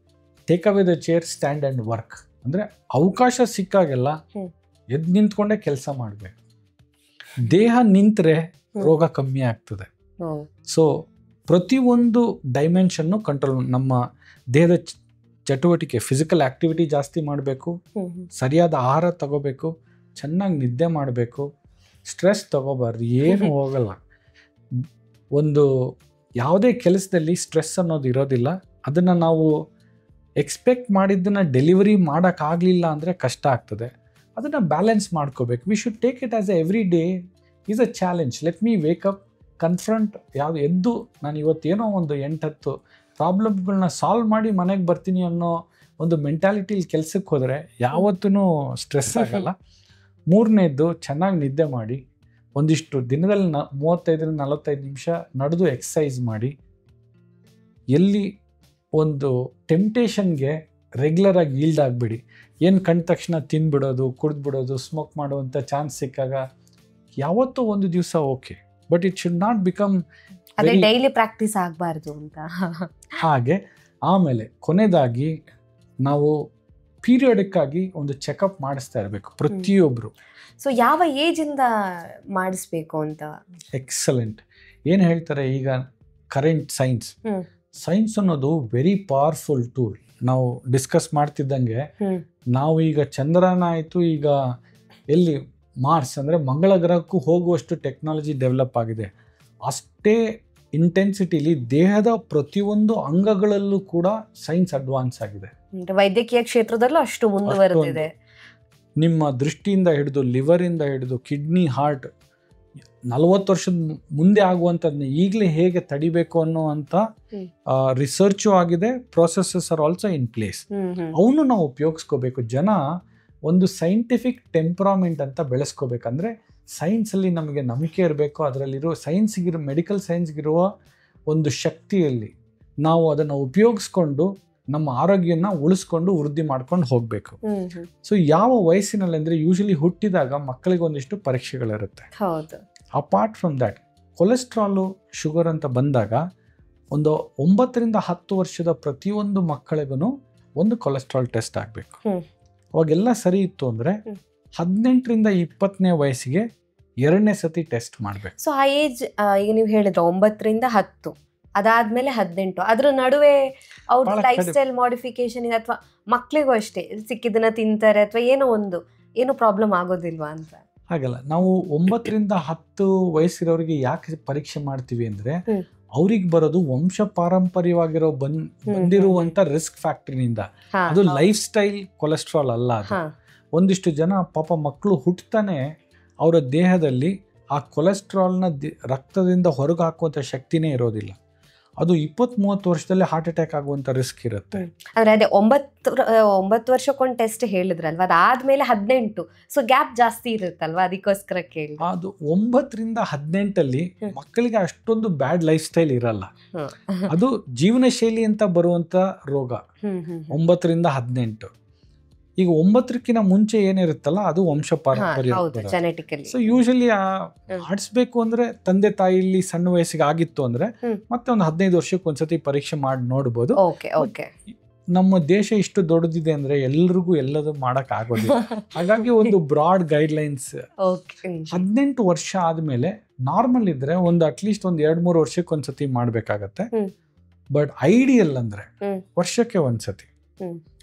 take away the chair, stand and work. ಅಂದರೆ ಅವಕಾಶ ಸಿಕ್ಕಾಗೆಲ್ಲ ಎದ್ದು ನಿಂತ್ಕೊಂಡೇ ಕೆಲಸ ಮಾಡಬೇಕು. ದೇಹ ನಿಂತರೆ ರೋಗ ಕಮ್ಮಿ ಆಗ್ತದೆ. ಸೊ ಪ್ರತಿಯೊಂದು ಡೈಮೆನ್ಷನ್ನು ಕಂಟ್ರೋಲ್, ನಮ್ಮ ದೇಹದ ಚಟುವಟಿಕೆ, ಫಿಸಿಕಲ್ ಆ್ಯಕ್ಟಿವಿಟಿ ಜಾಸ್ತಿ ಮಾಡಬೇಕು, ಸರಿಯಾದ ಆಹಾರ ತಗೋಬೇಕು, ಚೆನ್ನಾಗಿ ನಿದ್ದೆ ಮಾಡಬೇಕು, ಸ್ಟ್ರೆಸ್ ತಗೋಬಾರ್ದು, ಏನು ಹೋಗಲ್ಲ. ಒಂದು ಯಾವುದೇ ಕೆಲಸದಲ್ಲಿ ಸ್ಟ್ರೆಸ್ ಅನ್ನೋದು ಇರೋದಿಲ್ಲ. ಅದನ್ನು ನಾವು ಎಕ್ಸ್ಪೆಕ್ಟ್ ಮಾಡಿದ್ದನ್ನು ಡೆಲಿವರಿ ಮಾಡೋಕ್ಕಾಗಲಿಲ್ಲ ಅಂದರೆ ಕಷ್ಟ ಆಗ್ತದೆ. ಅದನ್ನು ಬ್ಯಾಲೆನ್ಸ್ ಮಾಡ್ಕೋಬೇಕು. We should take it as every day is a challenge. Let me wake up, confront, ಯಾವುದು ಎದ್ದು ನಾನು ಇವತ್ತೇನೋ ಒಂದು 8-10 ಪ್ರಾಬ್ಲಮ್ಗಳನ್ನ ಸಾಲ್ವ್ ಮಾಡಿ ಮನೆಗೆ ಬರ್ತೀನಿ ಅನ್ನೋ ಒಂದು ಮೆಂಟ್ಯಾಲಿಟಿಲಿ ಕೆಲಸಕ್ಕೆ ಹೋದರೆ ಯಾವತ್ತೂ ಸ್ಟ್ರೆಸ್ ಆಗಲ್ಲ. 3ನೇದು ಚೆನ್ನಾಗಿ ನಿದ್ದೆ ಮಾಡಿ, ಒಂದಿಷ್ಟು ದಿನದಲ್ಲಿ 35-45 ನಿಮಿಷ ನಡೆದು ಎಕ್ಸಸೈಸ್ ಮಾಡಿ. ಎಲ್ಲಿ ಒಂದು ಟೆಂಪ್ಟೇಷನ್ಗೆ ರೆಗ್ಯುಲರಾಗಿ ಈಲ್ಡ್ ಆಗಿಬಿಡಿ. ಏನು ಕಂಡ ತಕ್ಷಣ ತಿಂದ್ಬಿಡೋದು, ಕುಡಿದ್ಬಿಡೋದು, ಸ್ಮೋಕ್ ಮಾಡುವಂಥ ಚಾನ್ಸ್ ಸಿಕ್ಕಾಗ ಯಾವತ್ತೂ ಒಂದು ದಿವಸ okay, but it should not become daily practice ಆಗಬಾರ್ದು ಅಂತ. ಹಾಗೆ ಆಮೇಲೆ ಕೊನೆಯದಾಗಿ ನಾವು ಪೀರಿಯಡಿಕ್ ಆಗಿ ಒಂದು ಚೆಕಪ್ ಮಾಡಿಸ್ತಾ ಇರಬೇಕು ಪ್ರತಿಯೊಬ್ಬರು. ಸೊ ಯಾವ ಏಜಿಂದ ಮಾಡಿಸ್ಬೇಕು ಅಂತ? ಎಕ್ಸಲೆಂಟ್. ಏನು ಹೇಳ್ತಾರೆ ಈಗ ಕರೆಂಟ್ ಸೈನ್ಸ್ ಅನ್ನೋದು ವೆರಿ ಪವರ್ಫುಲ್ ಟೂಲ್. ನಾವು ಡಿಸ್ಕಸ್ ಮಾಡ್ತಿದ್ದಂಗೆ ನಾವು ಈಗ ಚಂದ್ರನ ಆಯಿತು, ಈಗ ಎಲ್ಲಿ ಮಾರ್ಸ್ ಅಂದರೆ ಮಂಗಳ ಗ್ರಹಕ್ಕೂ ಹೋಗುವಷ್ಟು ಟೆಕ್ನಾಲಜಿ ಡೆವಲಪ್ ಆಗಿದೆ. ಅಷ್ಟೇ ಇಂಟೆನ್ಸಿಟಿಲಿ ದೇಹದ ಪ್ರತಿಯೊಂದು ಅಂಗಗಳಲ್ಲೂ ಕೂಡ ಸೈನ್ಸ್ ಅಡ್ವಾನ್ಸ್ ಆಗಿದೆ. ವೈದ್ಯಕೀಯ ಕ್ಷೇತ್ರದಲ್ಲೂ ಅಷ್ಟು ಮುಂದುವರೆದಿದೆ. ನಿಮ್ಮ ದೃಷ್ಟಿಯಿಂದ ಹಿಡಿದು ಲಿವರಿಂದ ಹಿಡಿದು ಕಿಡ್ನಿ, ಹಾರ್ಟ್, 40 ವರ್ಷದ ಮುಂದೆ ಆಗುವಂಥದ್ದನ್ನ ಈಗಲೇ ಹೇಗೆ ತಡಿಬೇಕು ಅನ್ನೋವಂಥ ರಿಸರ್ಚು ಆಗಿದೆ. Processes are also in place. ಅವನು ನಾವು ಉಪಯೋಗಿಸ್ಕೋಬೇಕು. ಜನ ಒಂದು ಸೈಂಟಿಫಿಕ್ ಟೆಂಪರಾಮೆಂಟ್ ಅಂತ ಬೆಳೆಸ್ಕೋಬೇಕಂದ್ರೆ ಸೈನ್ಸಲ್ಲಿ ನಮಗೆ ನಂಬಿಕೆ ಇರಬೇಕು. ಅದರಲ್ಲಿರೋ ಮೆಡಿಕಲ್ ಸೈನ್ಸ್ಗಿರುವ ಒಂದು ಶಕ್ತಿಯಲ್ಲಿ ನಾವು ಅದನ್ನು ಉಪಯೋಗಿಸ್ಕೊಂಡು ನಮ್ಮ ಆರೋಗ್ಯನ ಉಳಿಸ್ಕೊಂಡು ವೃದ್ಧಿ ಮಾಡ್ಕೊಂಡು ಹೋಗಬೇಕು. ಸೊ ಯಾವ ವಯಸ್ಸಿನಲ್ಲಿ ಅಂದರೆ ಯೂಶಲಿ ಹುಟ್ಟಿದಾಗ ಮಕ್ಕಳಿಗೆ ಒಂದಿಷ್ಟು ಪರೀಕ್ಷೆಗಳಿರುತ್ತೆ. Apart from that cholesterol, sugar ಅಂತ ಬಂದಾಗ ಒಂದು 9-10 ವರ್ಷದ ಪ್ರತಿಯೊಂದು ಮಕ್ಕಳಿಗೂ ಒಂದು ಕೊಲೆಸ್ಟ್ರಾಲ್ ಟೆಸ್ಟ್ ಆಗಬೇಕು. ಅವಾಗೆಲ್ಲ ಸರಿ ಇತ್ತು ಅಂದರೆ 18-20ನೇ ವಯಸ್ಸಿಗೆ 2ನೇ ಸತಿ ಟೆಸ್ಟ್ ಮಾಡಬೇಕು. ಸೊ ಆ ಏಜ್ ಈಗ ನೀವು ಹೇಳಿದ್ರೆ 9-10, ಅದಾದ್ಮೇಲೆ 18, ಅದ್ರ ನಡುವೆ ಅವ್ರ ಲೈಫ್ ಸ್ಟೈಲ್ ಮಾಡಿಫಿಕೇಶನ್ ಇದೆ ಅಥವಾ ಮಕ್ಕಳಿಗೂ ಅಷ್ಟೇ ಸಿಕ್ಕಿದ್ದನ್ನ ತಿಂತಾರೆ ಅಥವಾ ಏನೋ ಪ್ರಾಬ್ಲಮ್ ಆಗೋದಿಲ್ವಾ ಅಂತ? ಹಾಗಲ್ಲ. ನಾವು 9-10 ವಯಸ್ಸಿರೋರಿಗೆ ಯಾಕೆ ಪರೀಕ್ಷೆ ಮಾಡ್ತೀವಿ ಅಂದರೆ ಅವ್ರಿಗೆ ಬರೋದು ವಂಶ ಪಾರಂಪರ್ಯವಾಗಿರೋ ಬಂದಿರುವಂತ ರಿಸ್ಕ್ ಫ್ಯಾಕ್ಟರಿನಿಂದ. ಅದು ಲೈಫ್ ಸ್ಟೈಲ್ ಕೊಲೆಸ್ಟ್ರಾಲ್ ಅಲ್ಲ. ಅದು ಒಂದಿಷ್ಟು ಜನ ಪಾಪ ಮಕ್ಕಳು ಹುಟ್ಟತಾನೆ ಅವರ ದೇಹದಲ್ಲಿ ಆ ಕೊಲೆಸ್ಟ್ರಾಲ್ನ ರಕ್ತದಿಂದ ಹೊರಗೆ ಹಾಕುವಂಥ ಶಕ್ತಿನೇ ಇರೋದಿಲ್ಲ. ಅದು 20-30 ವರ್ಷದಲ್ಲಿ ಹಾರ್ಟ್ ಅಟ್ಯಾಕ್ ಆಗುವಂಥ ರಿಸ್ಕ್ ಇರುತ್ತೆ. ಅಂದ್ರೆ ಅದೇ 9 ವರ್ಷಕ್ಕೊಂದು ಟೆಸ್ಟ್ ಹೇಳಿದ್ರಲ್ವಾ, ಅದಾದ್ಮೇಲೆ 18, ಸೊ ಗ್ಯಾಪ್ ಜಾಸ್ತಿ ಇರುತ್ತಲ್ವಾ, ಅದಕ್ಕೋಸ್ಕರ ಕೇಳಿ. ಅದು 9-18 ಮಕ್ಕಳಿಗೆ ಅಷ್ಟೊಂದು ಬ್ಯಾಡ್ ಲೈಫ್ ಸ್ಟೈಲ್ ಇರಲ್ಲ. ಅದು ಜೀವನ ಶೈಲಿ ಅಂತ ಬರುವಂತ ರೋಗ 9-18. ಈಗ 9ಕ್ಕಿಂತ ಮುಂಚೆ ಏನಿರುತ್ತಲ್ಲ ಅದು ವಂಶ ಪಾರಂಪರ್ಯ. ಸೊ ಯೂಶಲಿ ಆಡಿಸ್ಬೇಕು ಅಂದ್ರೆ ತಂದೆ ತಾಯಿಲಿ ಸಣ್ಣ ವಯಸ್ಸಿಗೆ ಆಗಿತ್ತು ಅಂದ್ರೆ ಮತ್ತೆ ಒಂದು 15 ವರ್ಷಕ್ಕೆ ಒಂದ್ಸತಿ ಪರೀಕ್ಷೆ ಮಾಡಿ ನೋಡ್ಬೋದು. ನಮ್ಮ ದೇಶ ಇಷ್ಟು ದೊಡ್ಡದಿದೆ ಅಂದ್ರೆ ಎಲ್ರಿಗೂ ಎಲ್ಲದೂ ಮಾಡಕ್ ಆಗೋದಿಲ್ಲ. ಹಾಗಾಗಿ ಒಂದು ಬ್ರಾಡ್ ಗೈಡ್ ಲೈನ್ಸ್ 18 ವರ್ಷ ಆದ್ಮೇಲೆ ನಾರ್ಮಲ್ ಇದ್ರೆ ಒಂದು ಅಟ್ಲೀಸ್ಟ್ ಒಂದು 2-3 ವರ್ಷಕ್ಕೆ ಒಂದ್ಸತಿ ಮಾಡ್ಬೇಕಾಗತ್ತೆ. ಬಟ್ ಐಡಿಯಲ್ ಅಂದ್ರೆ ವರ್ಷಕ್ಕೆ ಒಂದ್ಸತಿ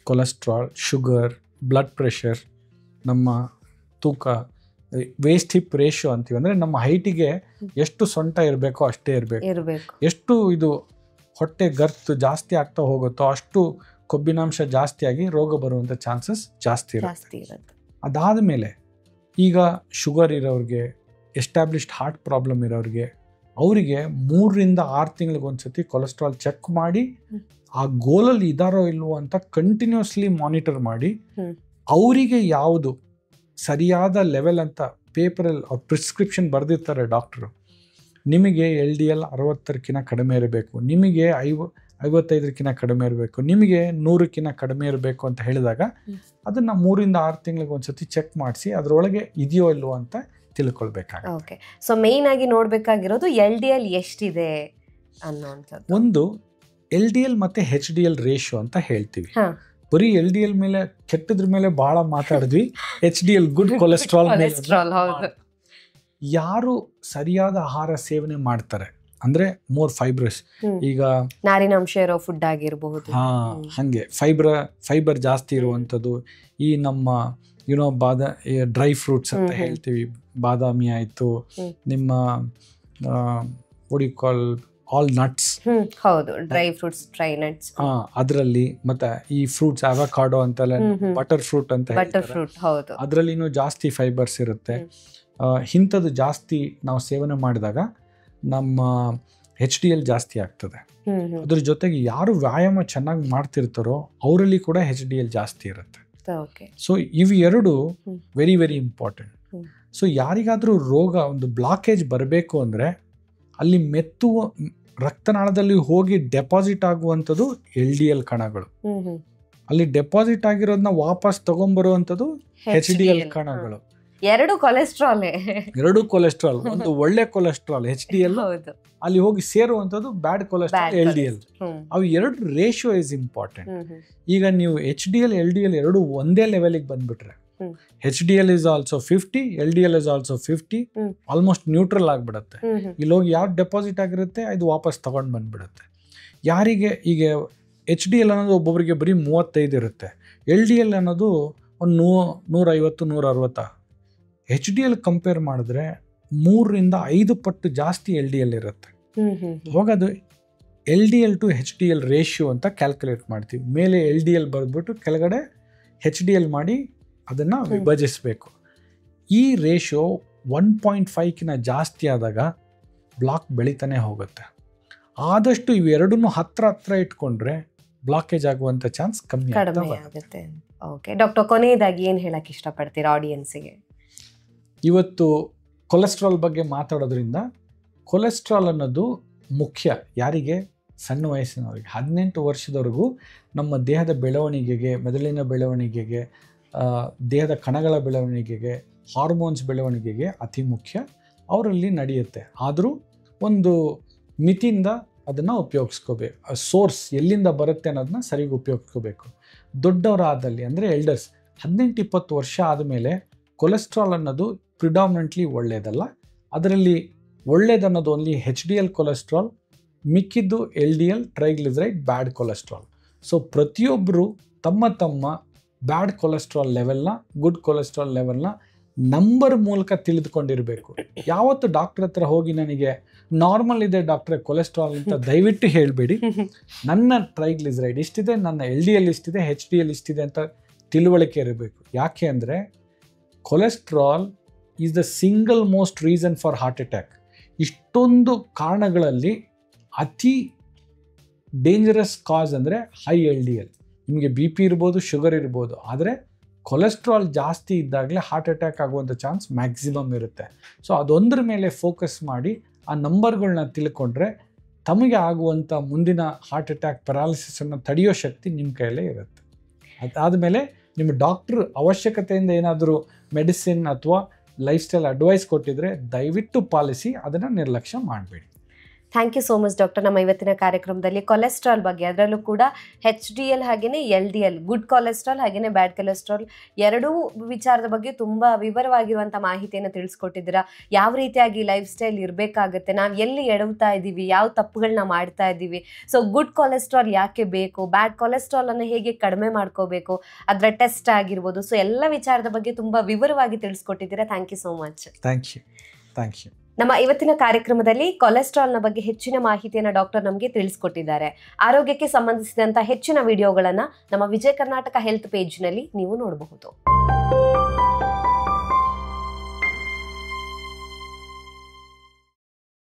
ಕೊಲೆಸ್ಟ್ರಾಲ್, ಶುಗರ್, ಬ್ಲಡ್ ಪ್ರೆಷರ್, ನಮ್ಮ ತೂಕ, ವೇಸ್ಟ್ ಹಿಪ್ ರೇಷಿಯೋ ಅಂತೀವಿ. ಅಂದರೆ ನಮ್ಮ ಹೈಟಿಗೆ ಎಷ್ಟು ಸೊಂಟ ಇರಬೇಕೋ ಅಷ್ಟೇ ಇರಬೇಕು. ಎಷ್ಟು ಇದು ಹೊಟ್ಟೆ ಗರ್ತು ಜಾಸ್ತಿ ಆಗ್ತಾ ಹೋಗುತ್ತೋ ಅಷ್ಟು ಕೊಬ್ಬಿನಾಂಶ ಜಾಸ್ತಿಯಾಗಿ ರೋಗ ಬರುವಂಥ ಚಾನ್ಸಸ್ ಜಾಸ್ತಿ ಇರುತ್ತೆ. ಅದಾದ ಮೇಲೆ ಈಗ ಶುಗರ್ ಇರೋರಿಗೆ, ಎಸ್ಟಾಬ್ಲಿಷ್ಡ್ ಹಾರ್ಟ್ ಪ್ರಾಬ್ಲಮ್ ಇರೋರಿಗೆ, ಅವರಿಗೆ 3 to 6 ತಿಂಗಳಿಗೊಂದ್ಸತಿ ಕೊಲೆಸ್ಟ್ರಾಲ್ ಚೆಕ್ ಮಾಡಿ ಆ ಗೋಲಲ್ಲಿ ಇದಾರೋ ಇಲ್ವೋ ಅಂತ ಕಂಟಿನ್ಯೂಸ್ಲಿ ಮಾನಿಟರ್ ಮಾಡಿ ಅವರಿಗೆ ಯಾವುದು ಸರಿಯಾದ ಲೆವೆಲ್ ಅಂತ ಪೇಪರಲ್ಲಿ ಅವ್ರು ಪ್ರಿಸ್ಕ್ರಿಪ್ಷನ್ ಬರೆದಿರ್ತಾರೆ ಡಾಕ್ಟ್ರು. ನಿಮಗೆ LDL 60ಕ್ಕಿಂತ ಕಡಿಮೆ ಇರಬೇಕು, ನಿಮಗೆ 55ಕ್ಕಿಂತ ಕಡಿಮೆ ಇರಬೇಕು, ನಿಮಗೆ 100ಕ್ಕಿಂತ ಕಡಿಮೆ ಇರಬೇಕು ಅಂತ ಹೇಳಿದಾಗ ಅದನ್ನು 3 to 6 ತಿಂಗಳಿಗೊಂದ್ಸತಿ ಚೆಕ್ ಮಾಡಿಸಿ ಅದರೊಳಗೆ ಇದೆಯೋ ಇಲ್ವೋ ಅಂತ ತಿಳ್ಕೊಳ್ಬೇಕಾಗುತ್ತೆ. ಓಕೆ, ಸೊ ಮೇಯ್ನ್ ಆಗಿ ನೋಡಬೇಕಾಗಿರೋದು LDL ಎಷ್ಟಿದೆ ಅನ್ನೋಂಥದ್ದು. ಒಂದು LDL ಮತ್ತು HDL ರೇಷಿಯೋ ಅಂತ ಹೇಳ್ತೀವಿ. ಬರೀ LDL ಮೇಲೆ ಕೆಟ್ಟದ್ರ ಮೇಲೆ ಬಹಳ ಮಾತಾಡಿದ್ವಿ, HDL ಗುಡ್ ಕೊಲೆಸ್ಟ್ರಾಲ್. ಯಾರು ಸರಿಯಾದ ಆಹಾರ ಸೇವನೆ ಮಾಡ್ತಾರೆ ಅಂದ್ರೆ ಮೋರ್ ಫೈಬ್ರಸ್, ಈಗ ನಾರಿನಾಂಶ ಇರೋ ಫುಡ್ ಆಗಿರಬಹುದು, ಹಂಗೆ ಫೈಬರ್ ಜಾಸ್ತಿ ಇರುವಂಥದ್ದು, ಈ ನಮ್ಮ ಡ್ರೈ ಫ್ರೂಟ್ಸ್ ಅಂತ ಹೇಳ್ತೀವಿ, ಬಾದಾಮಿ ಆಯಿತು, ನಿಮ್ಮ ಆಲ್ ನಟ್ಸ್, ಹೌದು ಡ್ರೈ ಫ್ರೂಟ್ಸ್, ಡ್ರೈ ನಟ್ಸ್, ಅದರಲ್ಲಿ ಮತ್ತೆ ಈ ಫ್ರೂಟ್ಸ್ ಅವಕಾಡೋ ಅಂತೆಲ್ಲ ಬಟರ್ ಫ್ರೂಟ್ ಅಂತ ಹೌದು, ಅದರಲ್ಲಿನೂ ಜಾಸ್ತಿ ಫೈಬರ್ಸ್ ಇರುತ್ತೆ. ಇಂಥದ್ದು ಜಾಸ್ತಿ ನಾವು ಸೇವನೆ ಮಾಡಿದಾಗ ನಮ್ಮ HDL ಜಾಸ್ತಿ ಆಗ್ತದೆ. ಅದ್ರ ಜೊತೆಗೆ ಯಾರು ವ್ಯಾಯಾಮ ಚೆನ್ನಾಗಿ ಮಾಡ್ತಿರ್ತಾರೋ ಅವರಲ್ಲಿ ಕೂಡ HDL ಜಾಸ್ತಿ ಇರುತ್ತೆ. ಸೊ ಇವು ಎರಡು ವೆರಿ ವೆರಿ ಇಂಪಾರ್ಟೆಂಟ್. ಸೊ ಯಾರಿಗಾದ್ರೂ ರೋಗ ಒಂದು ಬ್ಲಾಕೇಜ್ ಬರಬೇಕು ಅಂದರೆ ಅಲ್ಲಿ ಮೆತ್ತುವ ರಕ್ತನಾಳದಲ್ಲಿ ಹೋಗಿ ಡೆಪಾಸಿಟ್ ಆಗುವಂಥದ್ದು LDL ಕಣಗಳು, ಅಲ್ಲಿ ಡೆಪಾಸಿಟ್ ಆಗಿರೋದನ್ನ ವಾಪಸ್ ತಗೊಂಡ್ಬರುವಂಥದ್ದು HDL ಕಣಗಳು. ಎರಡು ಕೊಲೆಸ್ಟ್ರಾಲ್, ಒಂದು ಒಳ್ಳೆ ಕೊಲೆಸ್ಟ್ರಾಲ್ HDL, ಅಲ್ಲಿ ಹೋಗಿ ಸೇರುವಂಥದ್ದು ಬ್ಯಾಡ್ ಕೊಲೆಸ್ಟ್ರಾಲ್ LDL. ಅವು ಎರಡು ರೇಷಿಯೋ ಇಸ್ ಇಂಪಾರ್ಟೆಂಟ್. ಈಗ ನೀವು HDL LDL ಎರಡು ಒಂದೇ ಲೆವೆಲಿಗೆ ಬಂದ್ಬಿಟ್ರೆ HDL is also 50, LDL is also 50, almost neutral ಆಗಿಬಿಡುತ್ತೆ. ಇಲ್ಲಿ ಹೋಗಿ ಯಾವ್ದು ಡೆಪಾಸಿಟ್ ಆಗಿರುತ್ತೆ ಅದು ವಾಪಸ್ ತಗೊಂಡು ಬಂದ್ಬಿಡುತ್ತೆ. ಯಾರಿಗೆ ಈಗ HDL ಅನ್ನೋದು ಒಬ್ಬೊಬ್ಬರಿಗೆ ಬರೀ 35 ಇರುತ್ತೆ, LDL ಅನ್ನೋದು ಒಂದು 150 160. HDL ಕಂಪೇರ್ ಮಾಡಿದ್ರೆ 3 to 5 ಪಟ್ಟು ಜಾಸ್ತಿ LDL ಇರುತ್ತೆ. ಹೋಗೋದು LDL to HDL ರೇಷಿಯೋ ಅಂತ ಕ್ಯಾಲ್ಕುಲೇಟ್ ಮಾಡ್ತೀವಿ. ಮೇಲೆ LDL ಬರೆದ್ಬಿಟ್ಟು ಕೆಳಗಡೆ HDL ಮಾಡಿ ಅದನ್ನು ವಿಭಜಿಸಬೇಕು. ಈ ರೇಷಿಯೋ 1.5ಕ್ಕಿಂತ ಜಾಸ್ತಿ ಆದಾಗ ಬ್ಲಾಕ್ ಬೆಳೀತಾನೆ ಹೋಗುತ್ತೆ. ಆದಷ್ಟು ಇವೆರಡನ್ನೂ ಹತ್ರ ಇಟ್ಕೊಂಡ್ರೆ ಬ್ಲಾಕೇಜ್ ಆಗುವಂಥ ಚಾನ್ಸ್ ಕಮ್ಮಿ ಆಗುತ್ತೆ. ಓಕೆ ಡಾಕ್ಟರ್, ಕೊನೆಯದಾಗಿ ಏನು ಹೇಳಕ್ಕೆ ಇಷ್ಟಪಡ್ತೀರಾ ಆಡಿಯನ್ಸಿಗೆ? ಇವತ್ತು ಕೊಲೆಸ್ಟ್ರಾಲ್ ಬಗ್ಗೆ ಮಾತಾಡೋದ್ರಿಂದ ಕೊಲೆಸ್ಟ್ರಾಲ್ ಅನ್ನೋದು ಮುಖ್ಯ. ಯಾರಿಗೆ? ಸಣ್ಣ ವಯಸ್ಸಿನವರಿಗೆ, 18 ವರ್ಷದವರೆಗೂ ನಮ್ಮ ದೇಹದ ಬೆಳವಣಿಗೆಗೆ, ಮೆದುಳಿನ ಬೆಳವಣಿಗೆಗೆ, ದೇಹದ ಕಣಗಳ ಬೆಳವಣಿಗೆಗೆ, ಹಾರ್ಮೋನ್ಸ್ ಬೆಳವಣಿಗೆಗೆ ಅತಿ ಮುಖ್ಯ. ಅವರಲ್ಲಿ ನಡೆಯುತ್ತೆ. ಆದರೂ ಒಂದು ಮಿತಿಯಿಂದ ಅದನ್ನು ಉಪಯೋಗಿಸ್ಕೋಬೇಕು. ಸೋರ್ಸ್ ಎಲ್ಲಿಂದ ಬರುತ್ತೆ ಅನ್ನೋದನ್ನ ಸರಿಗೆ ಉಪಯೋಗಿಸ್ಕೋಬೇಕು. ದೊಡ್ಡವರಾದಲ್ಲಿ ಅಂದರೆ ಎಲ್ಡರ್ಸ್ 18-20 ವರ್ಷ ಆದಮೇಲೆ ಕೊಲೆಸ್ಟ್ರಾಲ್ ಅನ್ನೋದು ಪ್ರಿಡಾಮಿನೆಂಟ್ಲಿ ಒಳ್ಳೆಯದಲ್ಲ. ಅದರಲ್ಲಿ ಒಳ್ಳೆಯದನ್ನೋದು ಓನ್ಲಿ HDL ಕೊಲೆಸ್ಟ್ರಾಲ್, ಮಿಕ್ಕಿದ್ದು LDL triglyceride bad cholesterol. So ಪ್ರತಿಯೊಬ್ಬರು ತಮ್ಮ ಬ್ಯಾಡ್ ಕೊಲೆಸ್ಟ್ರಾಲ್ ಲೆವೆಲ್ನ, ಗುಡ್ ಕೊಲೆಸ್ಟ್ರಾಲ್ ಲೆವೆಲ್ನ ನಂಬರ್ ಮೂಲಕ ತಿಳಿದುಕೊಂಡಿರಬೇಕು. ಯಾವತ್ತು ಡಾಕ್ಟರ್ ಹತ್ರ ಹೋಗಿ ನನಗೆ ನಾರ್ಮಲ್ ಇದೆ ಡಾಕ್ಟ್ರೆ ಕೊಲೆಸ್ಟ್ರಾಲ್ ಅಂತ ದಯವಿಟ್ಟು ಹೇಳಬೇಡಿ. ನನ್ನ ಟ್ರೈಗ್ಲಿಸರೈಡ್ ಇಷ್ಟಿದೆ, ನನ್ನ LDL ಇಷ್ಟಿದೆ, HDL ಇಷ್ಟಿದೆ ಅಂತ ತಿಳುವಳಿಕೆ ಇರಬೇಕು. ಯಾಕೆ ಅಂದರೆ cholesterol is the single most reason for heart attack. ಇಷ್ಟೊಂದು ಕಾರಣಗಳಲ್ಲಿ ಅತಿ ಡೇಂಜರಸ್ ಕಾಸ್ ಅಂದರೆ ಹೈ LDL. ನಿಮಗೆ BP ಇರ್ಬೋದು, ಶುಗರ್ ಇರ್ಬೋದು, ಆದರೆ ಕೊಲೆಸ್ಟ್ರಾಲ್ ಜಾಸ್ತಿ ಇದ್ದಾಗಲೇ ಹಾರ್ಟ್ ಅಟ್ಯಾಕ್ ಆಗುವಂಥ ಚಾನ್ಸ್ ಮ್ಯಾಕ್ಸಿಮಮ್ ಇರುತ್ತೆ. ಸೊ ಅದೊಂದರ ಮೇಲೆ ಫೋಕಸ್ ಮಾಡಿ ಆ ನಂಬರ್ಗಳನ್ನ ತಿಳ್ಕೊಂಡ್ರೆ ತಮಗೆ ಆಗುವಂಥ ಮುಂದಿನ ಹಾರ್ಟ್ ಅಟ್ಯಾಕ್, ಪ್ಯಾರಾಲಿಸಿಸನ್ನು ತಡೆಯೋ ಶಕ್ತಿ ನಿಮ್ಮ ಕೈಯಲ್ಲೇ ಇರುತ್ತೆ. ಅದಾದಮೇಲೆ ನಿಮ್ಮ ಡಾಕ್ಟ್ರು ಅವಶ್ಯಕತೆಯಿಂದ ಏನಾದರೂ ಮೆಡಿಸಿನ್ ಅಥವಾ ಲೈಫ್ ಸ್ಟೈಲ್ ಅಡ್ವೈಸ್ ಕೊಟ್ಟಿದ್ರೆ ದಯವಿಟ್ಟು ಪಾಲಿಸಿ, ಅದನ್ನು ನಿರ್ಲಕ್ಷ್ಯ ಮಾಡಬೇಡಿ. Thank you so much doctor. ನಮ್ಮ ಇವತ್ತಿನ ಕಾರ್ಯಕ್ರಮದಲ್ಲಿ ಕೊಲೆಸ್ಟ್ರಾಲ್ ಬಗ್ಗೆ, ಅದರಲ್ಲೂ ಕೂಡ HDL ಹಾಗೆಯೇ LDL, ಗುಡ್ ಕೊಲೆಸ್ಟ್ರಾಲ್ ಹಾಗೆಯೇ ಬ್ಯಾಡ್ ಕೊಲೆಸ್ಟ್ರಾಲ್ ಎರಡೂ ವಿಚಾರದ ಬಗ್ಗೆ ತುಂಬ ವಿವರವಾಗಿರುವಂಥ ಮಾಹಿತಿಯನ್ನು ತಿಳಿಸ್ಕೊಟ್ಟಿದ್ದೀರಾ. ಯಾವ ರೀತಿಯಾಗಿ ಲೈಫ್ ಸ್ಟೈಲ್ ಇರಬೇಕಾಗುತ್ತೆ, ನಾವು ಎಲ್ಲಿ ಎಡವ್ತಾ ಇದ್ದೀವಿ, ಯಾವ ತಪ್ಪುಗಳನ್ನ ಮಾಡ್ತಾ ಇದ್ದೀವಿ, ಸೊ ಗುಡ್ ಕೊಲೆಸ್ಟ್ರಾಲ್ ಯಾಕೆ ಬೇಕು, ಬ್ಯಾಡ್ ಕೊಲೆಸ್ಟ್ರಾಲನ್ನು ಹೇಗೆ ಕಡಿಮೆ ಮಾಡ್ಕೋಬೇಕು, ಅದರ ಟೆಸ್ಟ್ ಆಗಿರ್ಬೋದು, ಸೊ ಎಲ್ಲ ವಿಚಾರದ ಬಗ್ಗೆ ತುಂಬ ವಿವರವಾಗಿ ತಿಳಿಸ್ಕೊಟ್ಟಿದ್ದೀರಾ. Thank you so much. Thank you. ನಮ್ಮ ಇವತ್ತಿನ ಕಾರ್ಯಕ್ರಮದಲ್ಲಿ ಕೊಲೆಸ್ಟ್ರಾಲ್ನ ಬಗ್ಗೆ ಹೆಚ್ಚಿನ ಮಾಹಿತಿಯನ್ನು ಡಾಕ್ಟರ್ ನಮಗೆ ತಿಳಿಸ್ಕೊಟ್ಟಿದ್ದಾರೆ. ಆರೋಗ್ಯಕ್ಕೆ ಸಂಬಂಧಿಸಿದಂಥ ಹೆಚ್ಚಿನ ವಿಡಿಯೋಗಳನ್ನು ನಮ್ಮ ವಿಜಯ ಕರ್ನಾಟಕ ಹೆಲ್ತ್ ಪೇಜ್ನಲ್ಲಿ ನೀವು ನೋಡಬಹುದು.